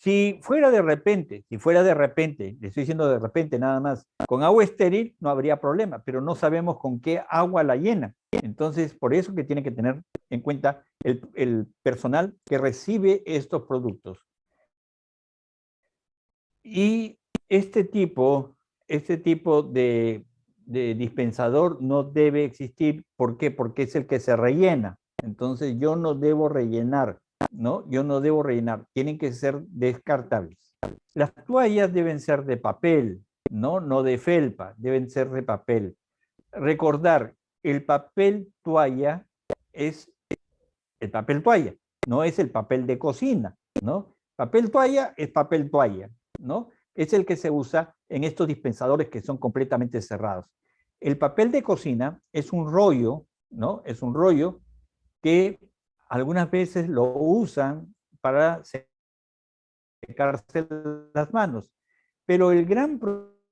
Si fuera de repente, le estoy diciendo de repente nada más, con agua estéril no habría problema, pero no sabemos con qué agua la llena. Entonces, por eso que tiene que tener en cuenta el personal que recibe estos productos. Y este tipo de dispensador no debe existir. ¿Por qué? Porque es el que se rellena. Entonces, yo no debo rellenar, ¿no? Yo no debo rellenar. Tienen que ser descartables. Las toallas deben ser de papel, ¿no? No de felpa, deben ser de papel. Recordar, el papel toalla es el papel toalla, no es el papel de cocina, ¿no? Papel toalla es papel toalla, ¿no? Es el que se usa en estos dispensadores que son completamente cerrados. El papel de cocina es un rollo, ¿no? Es un rollo que algunas veces lo usan para secarse las manos. Pero el gran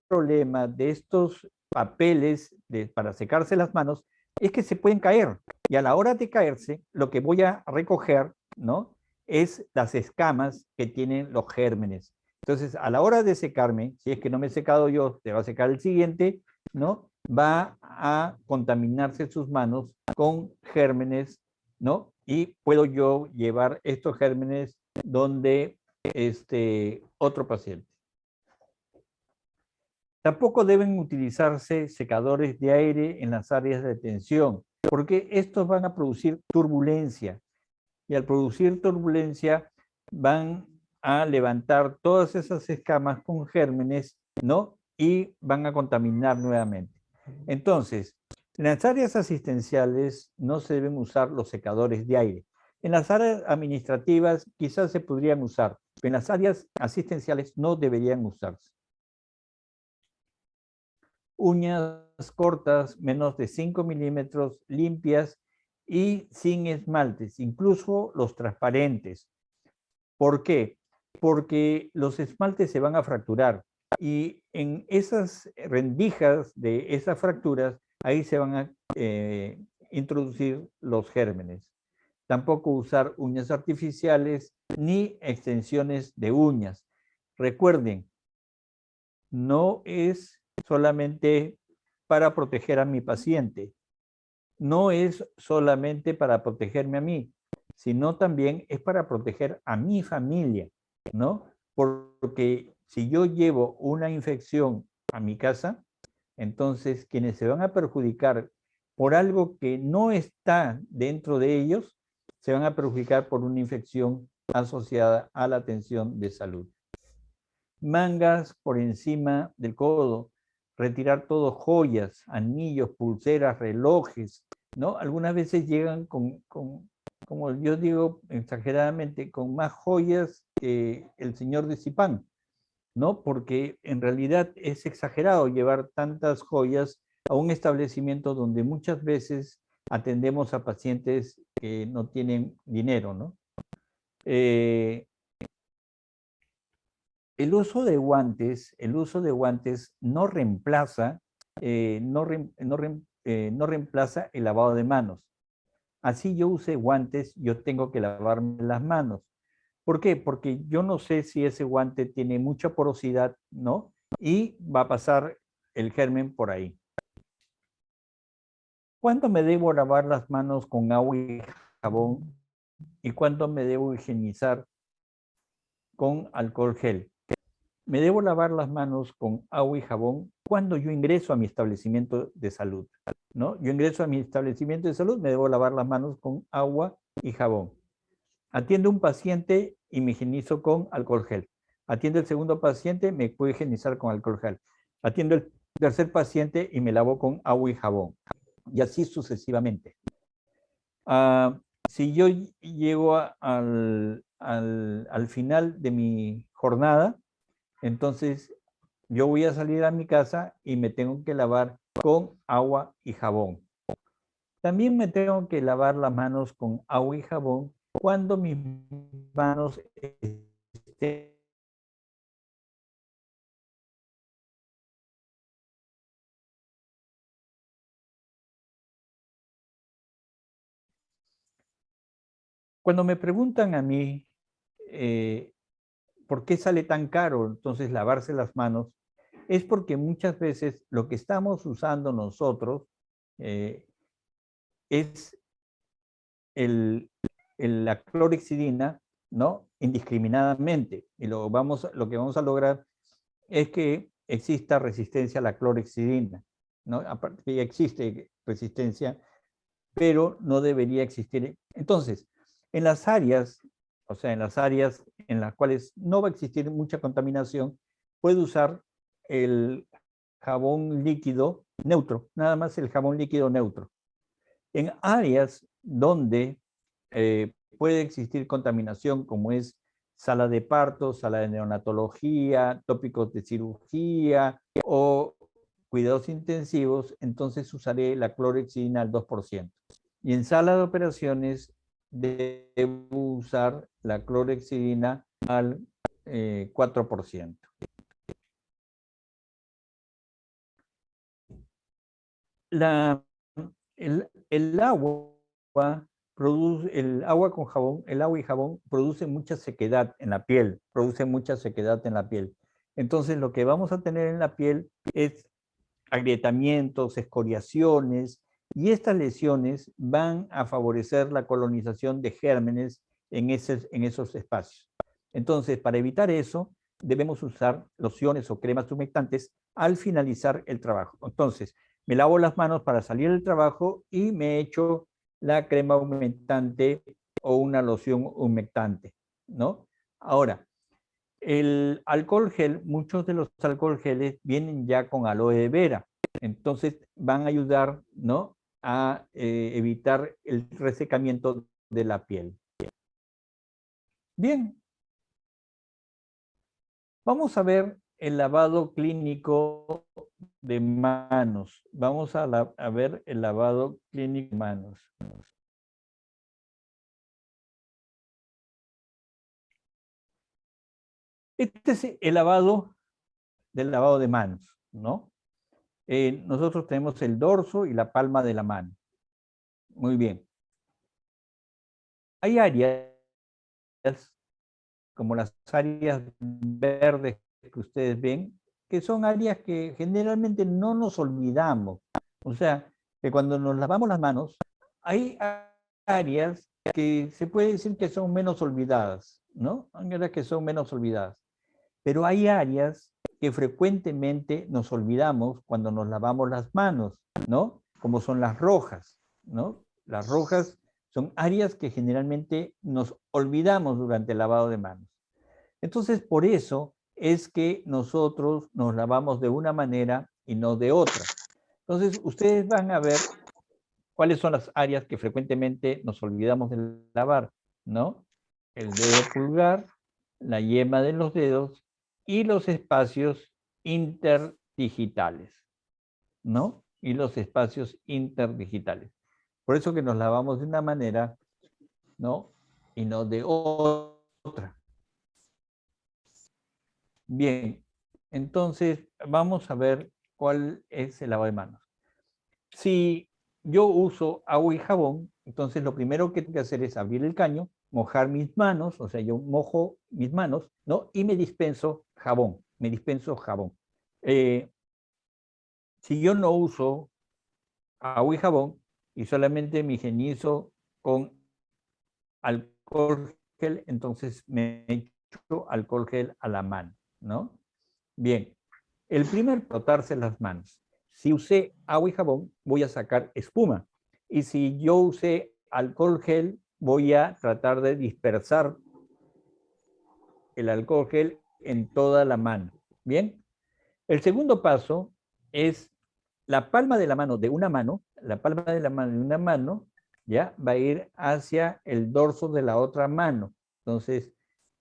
problema de estos papeles para secarse las manos es que se pueden caer. Y a la hora de caerse, lo que voy a recoger, ¿no? Es las escamas que tienen los gérmenes. Entonces, a la hora de secarme, si es que no me he secado yo, se va a secar el siguiente, ¿no? Va a contaminarse sus manos con gérmenes, ¿no? Y puedo yo llevar estos gérmenes donde otro paciente. Tampoco deben utilizarse secadores de aire en las áreas de tensión, porque estos van a producir turbulencia y al producir turbulencia van a levantar todas esas escamas con gérmenes, ¿no? Y van a contaminar nuevamente. Entonces, en las áreas asistenciales no se deben usar los secadores de aire. En las áreas administrativas quizás se podrían usar, pero en las áreas asistenciales no deberían usarse. Uñas cortas, menos de 5 milímetros, limpias y sin esmaltes, incluso los transparentes. ¿Por qué? Porque los esmaltes se van a fracturar y en esas rendijas de esas fracturas, ahí se van a introducir los gérmenes. Tampoco usar uñas artificiales ni extensiones de uñas. Recuerden, no es solamente para proteger a mi paciente, no es solamente para protegerme a mí, sino también es para proteger a mi familia, ¿no? Porque si yo llevo una infección a mi casa, entonces quienes se van a perjudicar por algo que no está dentro de ellos, se van a perjudicar por una infección asociada a la atención de salud. Mangas por encima del codo, retirar todo joyas, anillos, pulseras, relojes, ¿no? Algunas veces llegan como yo digo exageradamente, con más joyas que el señor de Zipán, ¿no? Porque en realidad es exagerado llevar tantas joyas a un establecimiento donde muchas veces atendemos a pacientes que no tienen dinero, ¿no? Eh, el uso de guantes no reemplaza, no reemplaza el lavado de manos. Así yo use guantes, yo tengo que lavarme las manos. ¿Por qué? Porque yo no sé si ese guante tiene mucha porosidad, ¿no? Y va a pasar el germen por ahí. ¿Cuándo me debo lavar las manos con agua y jabón? ¿Y cuándo me debo higienizar con alcohol gel? Me debo lavar las manos con agua y jabón cuando yo ingreso a mi establecimiento de salud, ¿no? Yo ingreso a mi establecimiento de salud, me debo lavar las manos con agua y jabón. Atiendo un paciente y me higienizo con alcohol gel. Atiendo el segundo paciente, me puedo higienizar con alcohol gel. Atiendo el tercer paciente y me lavo con agua y jabón. Y así sucesivamente. Si yo llego al final de mi jornada, entonces yo voy a salir a mi casa y me tengo que lavar con agua y jabón. También me tengo que lavar las manos con agua y jabón cuando mis manos estén. Cuando me preguntan a mí eh, por qué sale tan caro entonces lavarse las manos, es porque muchas veces lo que estamos usando nosotros eh, es el, la clorexidina, ¿no? Indiscriminadamente. Y lo que vamos a lograr es que exista resistencia a la clorexidina, ¿no? Aparte que ya existe resistencia, pero no debería existir. Entonces, en las áreas, o sea, en las áreas en las cuales no va a existir mucha contaminación, puede usar el jabón líquido neutro, nada más el jabón líquido neutro. En áreas donde puede existir contaminación, como es sala de parto, sala de neonatología, tópicos de cirugía o cuidados intensivos, entonces usaré la clorexidina al 2%. Y en sala de operaciones debo usar la clorexidina al 4%. La, el agua el agua con jabón, el agua y jabón produce mucha sequedad en la piel, produce mucha sequedad en la piel. Entonces lo que vamos a tener en la piel es agrietamientos, escoriaciones, y estas lesiones van a favorecer la colonización de gérmenes en esos espacios. Entonces, para evitar eso, debemos usar lociones o cremas humectantes al finalizar el trabajo. Entonces, me lavo las manos para salir del trabajo y me echo la crema humectante o una loción humectante, ¿no? Ahora, el alcohol gel, muchos de los alcohol geles vienen ya con aloe vera, entonces van a ayudar, ¿no? A evitar el resecamiento de la piel. Bien, vamos a ver el lavado clínico de manos. Vamos a ver el lavado clínico de manos. Este es el lavado del lavado de manos, ¿no? Nosotros tenemos el dorso y la palma de la mano. Muy bien. Hay áreas como las áreas verdes que ustedes ven, que son áreas que generalmente no nos olvidamos. O sea, que cuando nos lavamos las manos, hay áreas que se puede decir que son menos olvidadas, ¿no? Hay áreas que son menos olvidadas. Pero hay áreas que frecuentemente nos olvidamos cuando nos lavamos las manos, ¿no? Como son las rojas, ¿no? Las rojas son áreas que generalmente nos olvidamos durante el lavado de manos. Entonces, por eso es que nosotros nos lavamos de una manera y no de otra. Entonces, ustedes van a ver cuáles son las áreas que frecuentemente nos olvidamos de lavar, ¿no? El dedo pulgar, la yema de los dedos y los espacios interdigitales, ¿no? Y los espacios interdigitales. Por eso que nos lavamos de una manera, ¿no? Y no de otra. Bien, entonces vamos a ver cuál es el lavado de manos. Si yo uso agua y jabón, entonces lo primero que tengo que hacer es abrir el caño, mojar mis manos, o sea, yo mojo mis manos, ¿no? Y me dispenso jabón, Eh, si yo no uso agua y jabón y solamente me higienizo con alcohol gel, entonces me echo alcohol gel a la mano, ¿no? Bien, el primer frotarse las manos. Si usé agua y jabón, voy a sacar espuma. Y si yo usé alcohol gel, voy a tratar de dispersar el alcohol gel en toda la mano. Bien, el segundo paso es la palma de la mano de una mano, la palma de la mano de una mano, ya va a ir hacia el dorso de la otra mano. Entonces,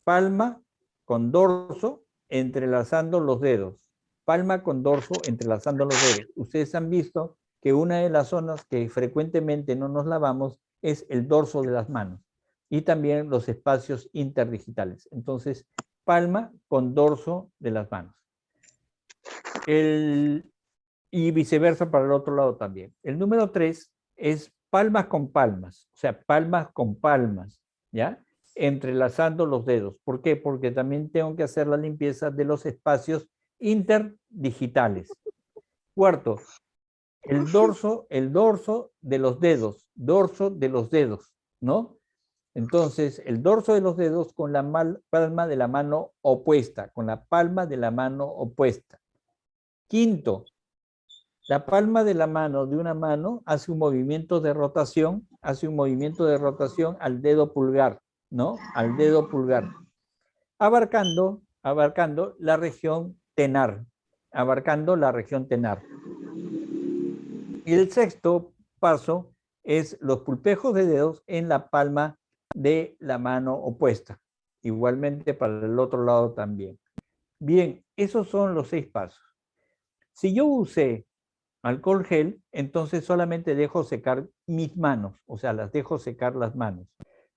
palma con dorso entrelazando los dedos. Palma con dorso entrelazando los dedos. Ustedes han visto que una de las zonas que frecuentemente no nos lavamos es el dorso de las manos y también los espacios interdigitales. Entonces, palma con dorso de las manos. Y viceversa para el otro lado también. El número 3 es palmas con palmas, o sea, palmas con palmas, ¿ya? Entrelazando los dedos. ¿Por qué? Porque también tengo que hacer la limpieza de los espacios interdigitales. Cuarto, el dorso de los dedos, ¿no? Entonces, el dorso de los dedos con la palma de la mano opuesta, con la palma de la mano opuesta. Quinto, la palma de la mano de una mano hace un movimiento de rotación, al dedo pulgar, ¿no? Al dedo pulgar, abarcando la región tenar, abarcando la región tenar. Y el sexto paso es los pulpejos de dedos en la palma de la mano opuesta. Igualmente para el otro lado también. Bien, esos son los 6 pasos. Si yo usé alcohol gel, entonces solamente dejo secar mis manos, o sea, las dejo secar las manos.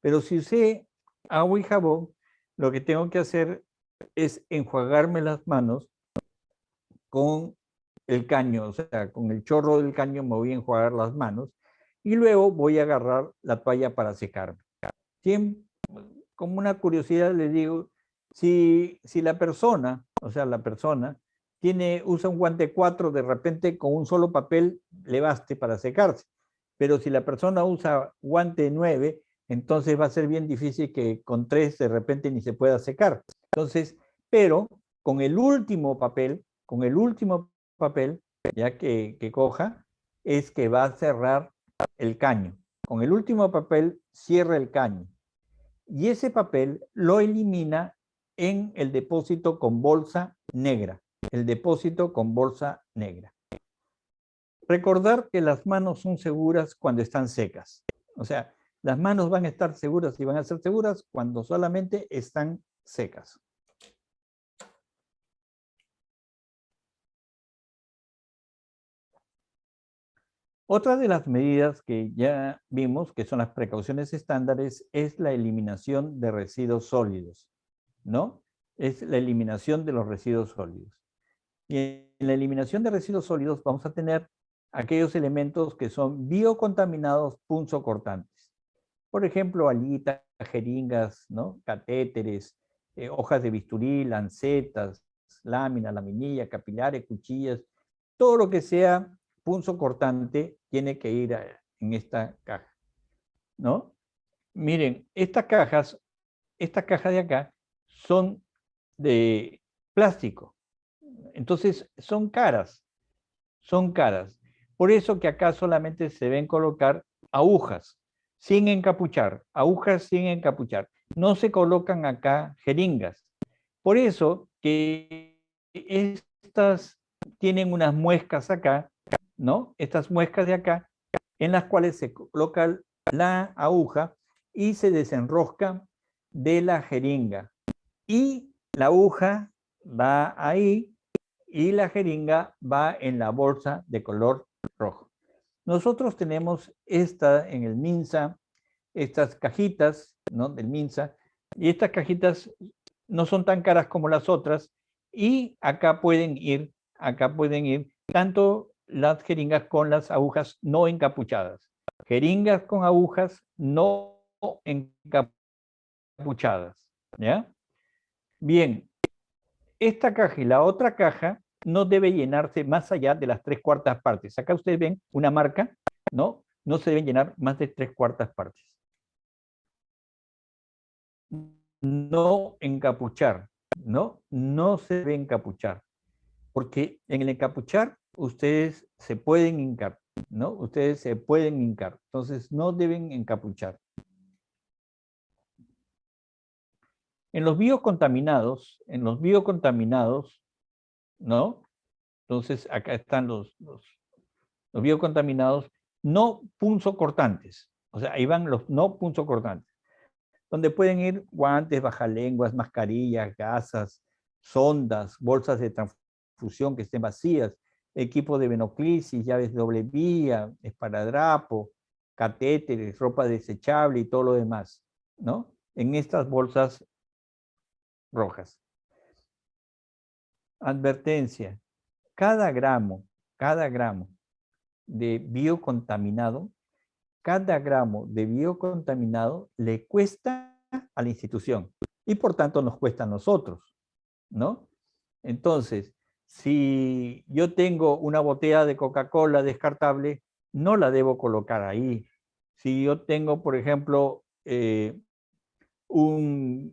Pero si usé agua y jabón, lo que tengo que hacer es enjuagarme las manos con el caño, o sea, con el chorro del caño me voy a enjuagar las manos y luego voy a agarrar la toalla para secarme. Como una curiosidad les digo, si la persona, o sea, la persona, usa un guante 4, de repente con un solo papel le baste para secarse. Pero si la persona usa guante 9, entonces va a ser bien difícil que con 3 de repente ni se pueda secar. Entonces, pero con el último papel, ya que coja, es que va a cerrar el caño. Con el último papel cierra el caño. Y ese papel lo elimina en el depósito con bolsa negra. El depósito con bolsa negra. Recordar que las manos son seguras cuando están secas. O sea, las manos van a estar seguras y van a ser seguras cuando solamente están secas. Otra de las medidas que ya vimos, que son las precauciones estándares, es la eliminación de residuos sólidos, ¿no? Es la eliminación de los residuos sólidos. Y en la eliminación de residuos sólidos vamos a tener aquellos elementos que son biocontaminados punzocortantes. Por ejemplo, alitas, jeringas, ¿no? Catéteres, hojas de bisturí, lancetas, láminas, laminilla, capilares, cuchillas, todo lo que sea punzocortante tiene que ir en esta caja, ¿no? Miren, estas cajas de acá son de plástico, entonces son caras. Por eso que acá solamente se ven colocar agujas sin encapuchar, No se colocan acá jeringas. Por eso que estas tienen unas muescas acá, ¿no? Estas muescas de acá, en las cuales se coloca la aguja y se desenrosca de la jeringa. Y la aguja va ahí y la jeringa va en la bolsa de color rojo. Nosotros tenemos esta en el MINSA, estas cajitas, ¿no? Del MINSA, y estas cajitas no son tan caras como las otras, y acá pueden ir tanto las jeringas con las agujas no encapuchadas. Jeringas con agujas no encapuchadas, ¿ya? Bien, esta caja y la otra caja no debe llenarse más allá de las 3/4 partes. Acá ustedes ven una marca, ¿no? No se deben llenar más de 3/4 partes. No encapuchar, ¿no? No se debe encapuchar. Porque en el encapuchar ustedes se pueden hincar, ¿no? Ustedes se pueden hincar. Entonces no deben encapuchar. En los biocontaminados, ¿no? Entonces acá están los biocontaminados no punzocortantes. O sea, ahí van los no punzocortantes, donde pueden ir guantes, bajalenguas, mascarillas, gasas, sondas, bolsas de transfusión que estén vacías, equipo de venoclisis, llaves de doble vía, esparadrapo, catéteres, ropa desechable y todo lo demás, ¿no? En estas bolsas rojas. Advertencia, cada gramo de biocontaminado, le cuesta a la institución y por tanto nos cuesta a nosotros, ¿no? Entonces, si yo tengo una botella de Coca-Cola descartable, no la debo colocar ahí. Si yo tengo, por ejemplo, un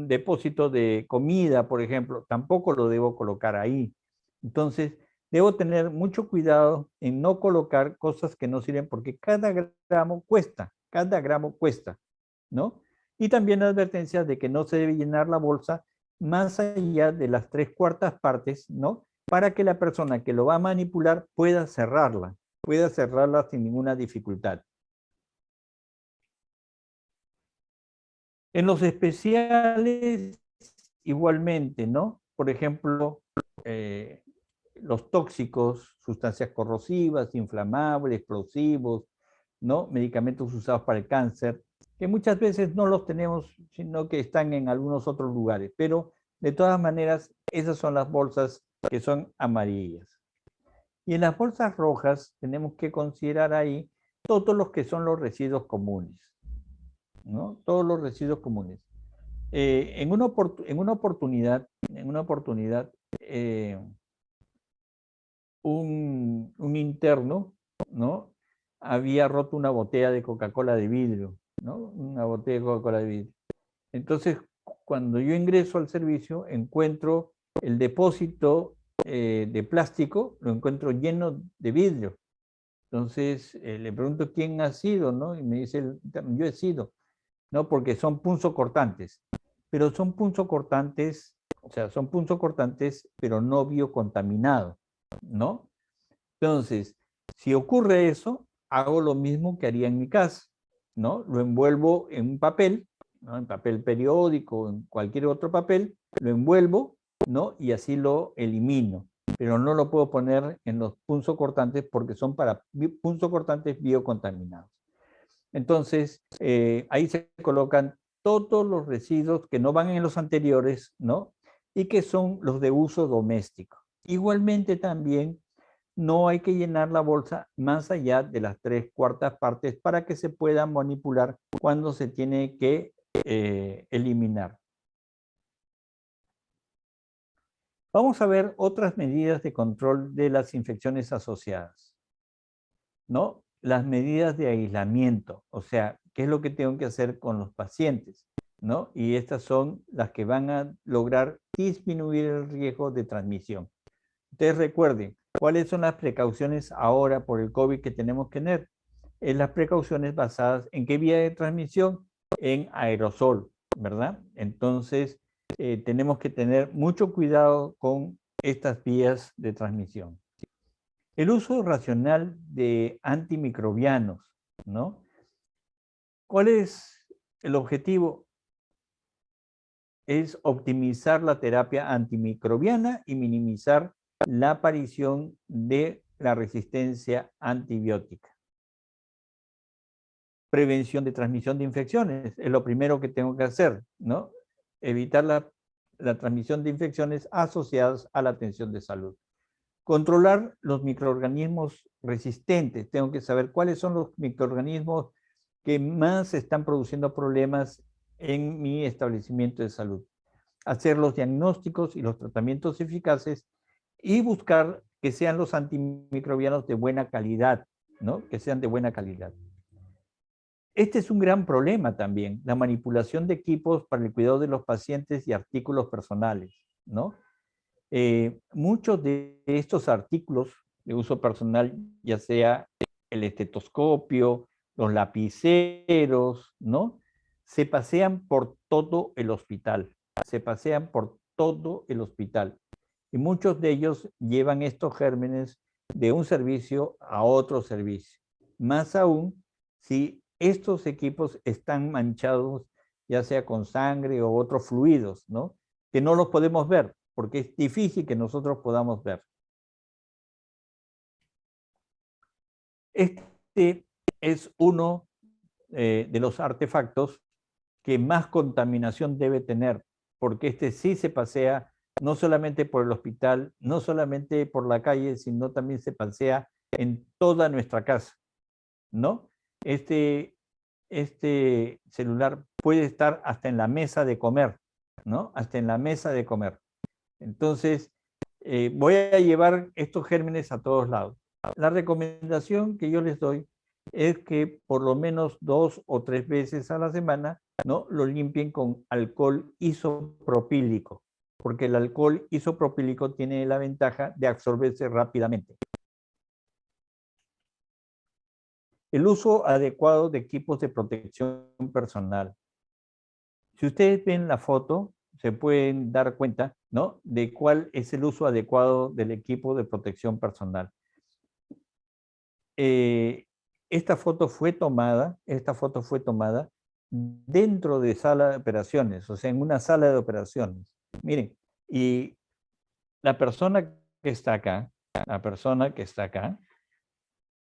depósito de comida, por ejemplo, tampoco lo debo colocar ahí. Entonces, debo tener mucho cuidado en no colocar cosas que no sirven porque cada gramo cuesta, ¿no? Y también la advertencia de que no se debe llenar la bolsa más allá de las 3/4 partes, ¿no? Para que la persona que lo va a manipular pueda cerrarla sin ninguna dificultad. En los especiales, igualmente, ¿no? Por ejemplo, los tóxicos, sustancias corrosivas, inflamables, explosivos, ¿no? Medicamentos usados para el cáncer, que muchas veces no los tenemos, sino que están en algunos otros lugares. Pero, de todas maneras, esas son las bolsas que son amarillas. Y en las bolsas rojas tenemos que considerar ahí todos los que son los residuos comunes, ¿no? Todos los residuos comunes. En una oportunidad, un interno, ¿no? Había roto una botella de Coca-Cola de vidrio, ¿no? Una botella de Coca-Cola de vidrio. Entonces, cuando yo ingreso al servicio, encuentro el depósito de plástico, lo encuentro lleno de vidrio. Entonces, le pregunto quién ha sido, ¿no? Y me dice, yo he sido, ¿no? Porque son punzocortantes. Pero son punzocortantes, pero no biocontaminados, ¿no? Entonces, si ocurre eso, hago lo mismo que haría en mi casa, ¿no? Lo envuelvo en un papel, ¿no? En papel periódico, en cualquier otro papel, lo envuelvo, ¿no? Y así lo elimino. Pero no lo puedo poner en los punzocortantes porque son para punzocortantes biocontaminados. Entonces, ahí se colocan todos los residuos que no van en los anteriores, ¿no? Y que son los de uso doméstico. Igualmente también no hay que llenar la bolsa más allá de las 3/4 partes para que se pueda manipular cuando se tiene que eliminar. Vamos a ver otras medidas de control de las infecciones asociadas, ¿no? Las medidas de aislamiento, o sea, ¿qué es lo que tengo que hacer con los pacientes? ¿No? Y estas son las que van a lograr disminuir el riesgo de transmisión. Ustedes recuerden, ¿cuáles son las precauciones ahora por el COVID que tenemos que tener? Las precauciones basadas en qué vía de transmisión, en aerosol, ¿verdad? Entonces, tenemos que tener mucho cuidado con estas vías de transmisión. El uso racional de antimicrobianos, ¿no? ¿Cuál es el objetivo? Es optimizar la terapia antimicrobiana y minimizar la aparición de la resistencia antibiótica. Prevención de transmisión de infecciones es lo primero que tengo que hacer, ¿no? Evitar la transmisión de infecciones asociadas a la atención de salud. Controlar los microorganismos resistentes. Tengo que saber cuáles son los microorganismos que más están produciendo problemas en mi establecimiento de salud. Hacer los diagnósticos y los tratamientos eficaces y buscar que sean los antimicrobianos de buena calidad, ¿no? Que sean de buena calidad. Este es un gran problema también, la manipulación de equipos para el cuidado de los pacientes y artículos personales, ¿no? Muchos de estos artículos de uso personal, ya sea el estetoscopio, los lapiceros, ¿no? Se pasean por todo el hospital, se pasean por todo el hospital. Y muchos de ellos llevan estos gérmenes de un servicio a otro servicio. Más aún, si estos equipos están manchados, ya sea con sangre o otros fluidos, ¿no? Que no los podemos ver, porque es difícil que nosotros podamos ver. Este es uno de los artefactos que más contaminación debe tener, porque este sí se pasea no solamente por el hospital, no solamente por la calle, sino también se pasea en toda nuestra casa, ¿no? Este celular puede estar hasta en la mesa de comer, ¿no? Hasta en la mesa de comer. Entonces, voy a llevar estos gérmenes a todos lados. La recomendación que yo les doy es que por lo menos 2 o 3 veces a la semana, ¿no? Lo limpien con alcohol isopropílico, porque el alcohol isopropílico tiene la ventaja de absorberse rápidamente. El uso adecuado de equipos de protección personal. Si ustedes ven la foto, se pueden dar cuenta, ¿no? De cuál es el uso adecuado del equipo de protección personal. Esta foto fue tomada dentro de sala de operaciones, o sea, en una sala de operaciones. Miren, y la persona que está acá,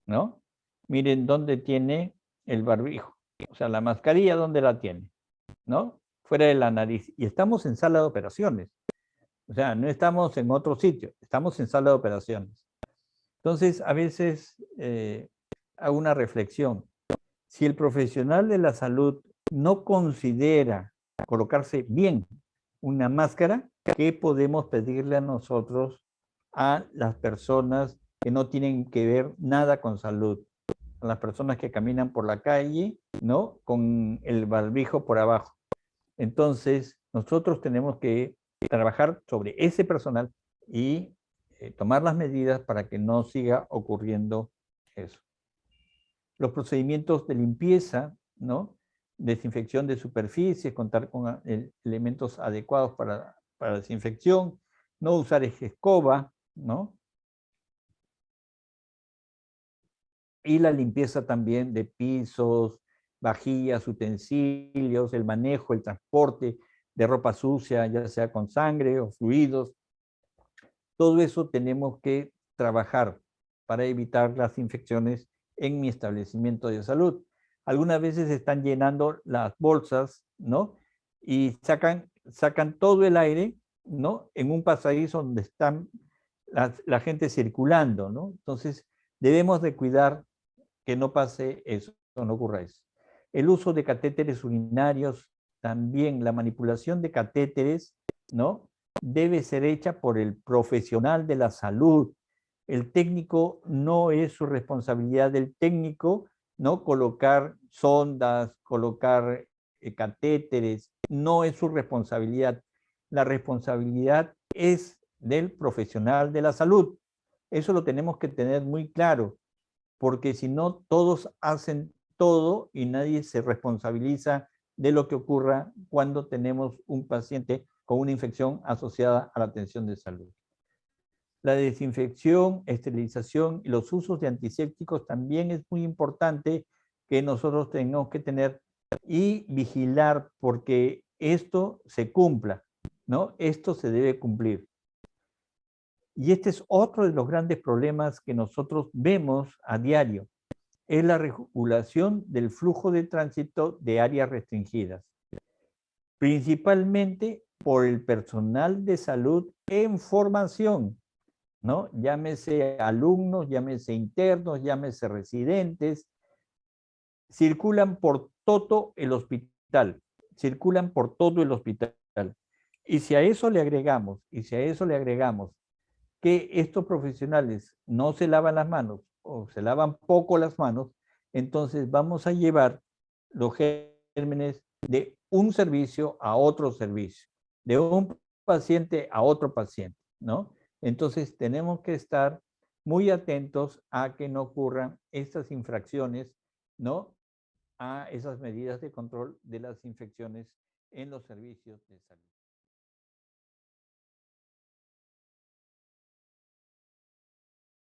¿no? Miren dónde tiene el barbijo, o sea, la mascarilla, ¿dónde la tiene? ¿No? Fuera de la nariz. Y estamos en sala de operaciones. O sea, no estamos en otro sitio, estamos en sala de operaciones. Entonces, a veces hago una reflexión. Si el profesional de la salud no considera colocarse bien una máscara, ¿qué podemos pedirle a nosotros, a las personas que no tienen que ver nada con salud? A las personas que caminan por la calle, ¿no? Con el barbijo por abajo. Entonces, nosotros tenemos que trabajar sobre ese personal y tomar las medidas para que no siga ocurriendo eso. Los procedimientos de limpieza, ¿no? Desinfección de superficies, contar con elementos adecuados para desinfección, no usar escoba, ¿no? Y la limpieza también de pisos, vajillas, utensilios, el manejo, el transporte de ropa sucia, ya sea con sangre o fluidos. Todo eso tenemos que trabajar para evitar las infecciones en mi establecimiento de salud. Algunas veces están llenando las bolsas, ¿no? Y sacan todo el aire, ¿no? En un pasadizo donde están la gente circulando, ¿no? Entonces, debemos de cuidar que no pase eso, no ocurra eso. El uso de catéteres urinarios, también la manipulación de catéteres, ¿no? debe ser hecha por el profesional de la salud. El técnico no es su responsabilidad del técnico, ¿no? Colocar sondas, colocar catéteres, no es su responsabilidad. La responsabilidad es del profesional de la salud. Eso lo tenemos que tener muy claro, porque si no, todos hacen todo y nadie se responsabiliza de lo que ocurra cuando tenemos un paciente con una infección asociada a la atención de salud. La desinfección, esterilización y los usos de antisépticos también es muy importante que nosotros tengamos que tener y vigilar porque esto se cumpla, ¿no? Esto se debe cumplir. Y este es otro de los grandes problemas que nosotros vemos a diario, es la regulación del flujo de tránsito de áreas restringidas, principalmente por el personal de salud en formación, ¿no? Llámese alumnos, llámese internos, llámese residentes, circulan por todo el hospital, circulan por todo el hospital. Y si a eso le agregamos, que estos profesionales no se lavan las manos o se lavan poco las manos, entonces vamos a llevar los gérmenes de un servicio a otro servicio, de un paciente a otro paciente, ¿no? Entonces tenemos que estar muy atentos a que no ocurran estas infracciones, ¿no? A esas medidas de control de las infecciones en los servicios de salud.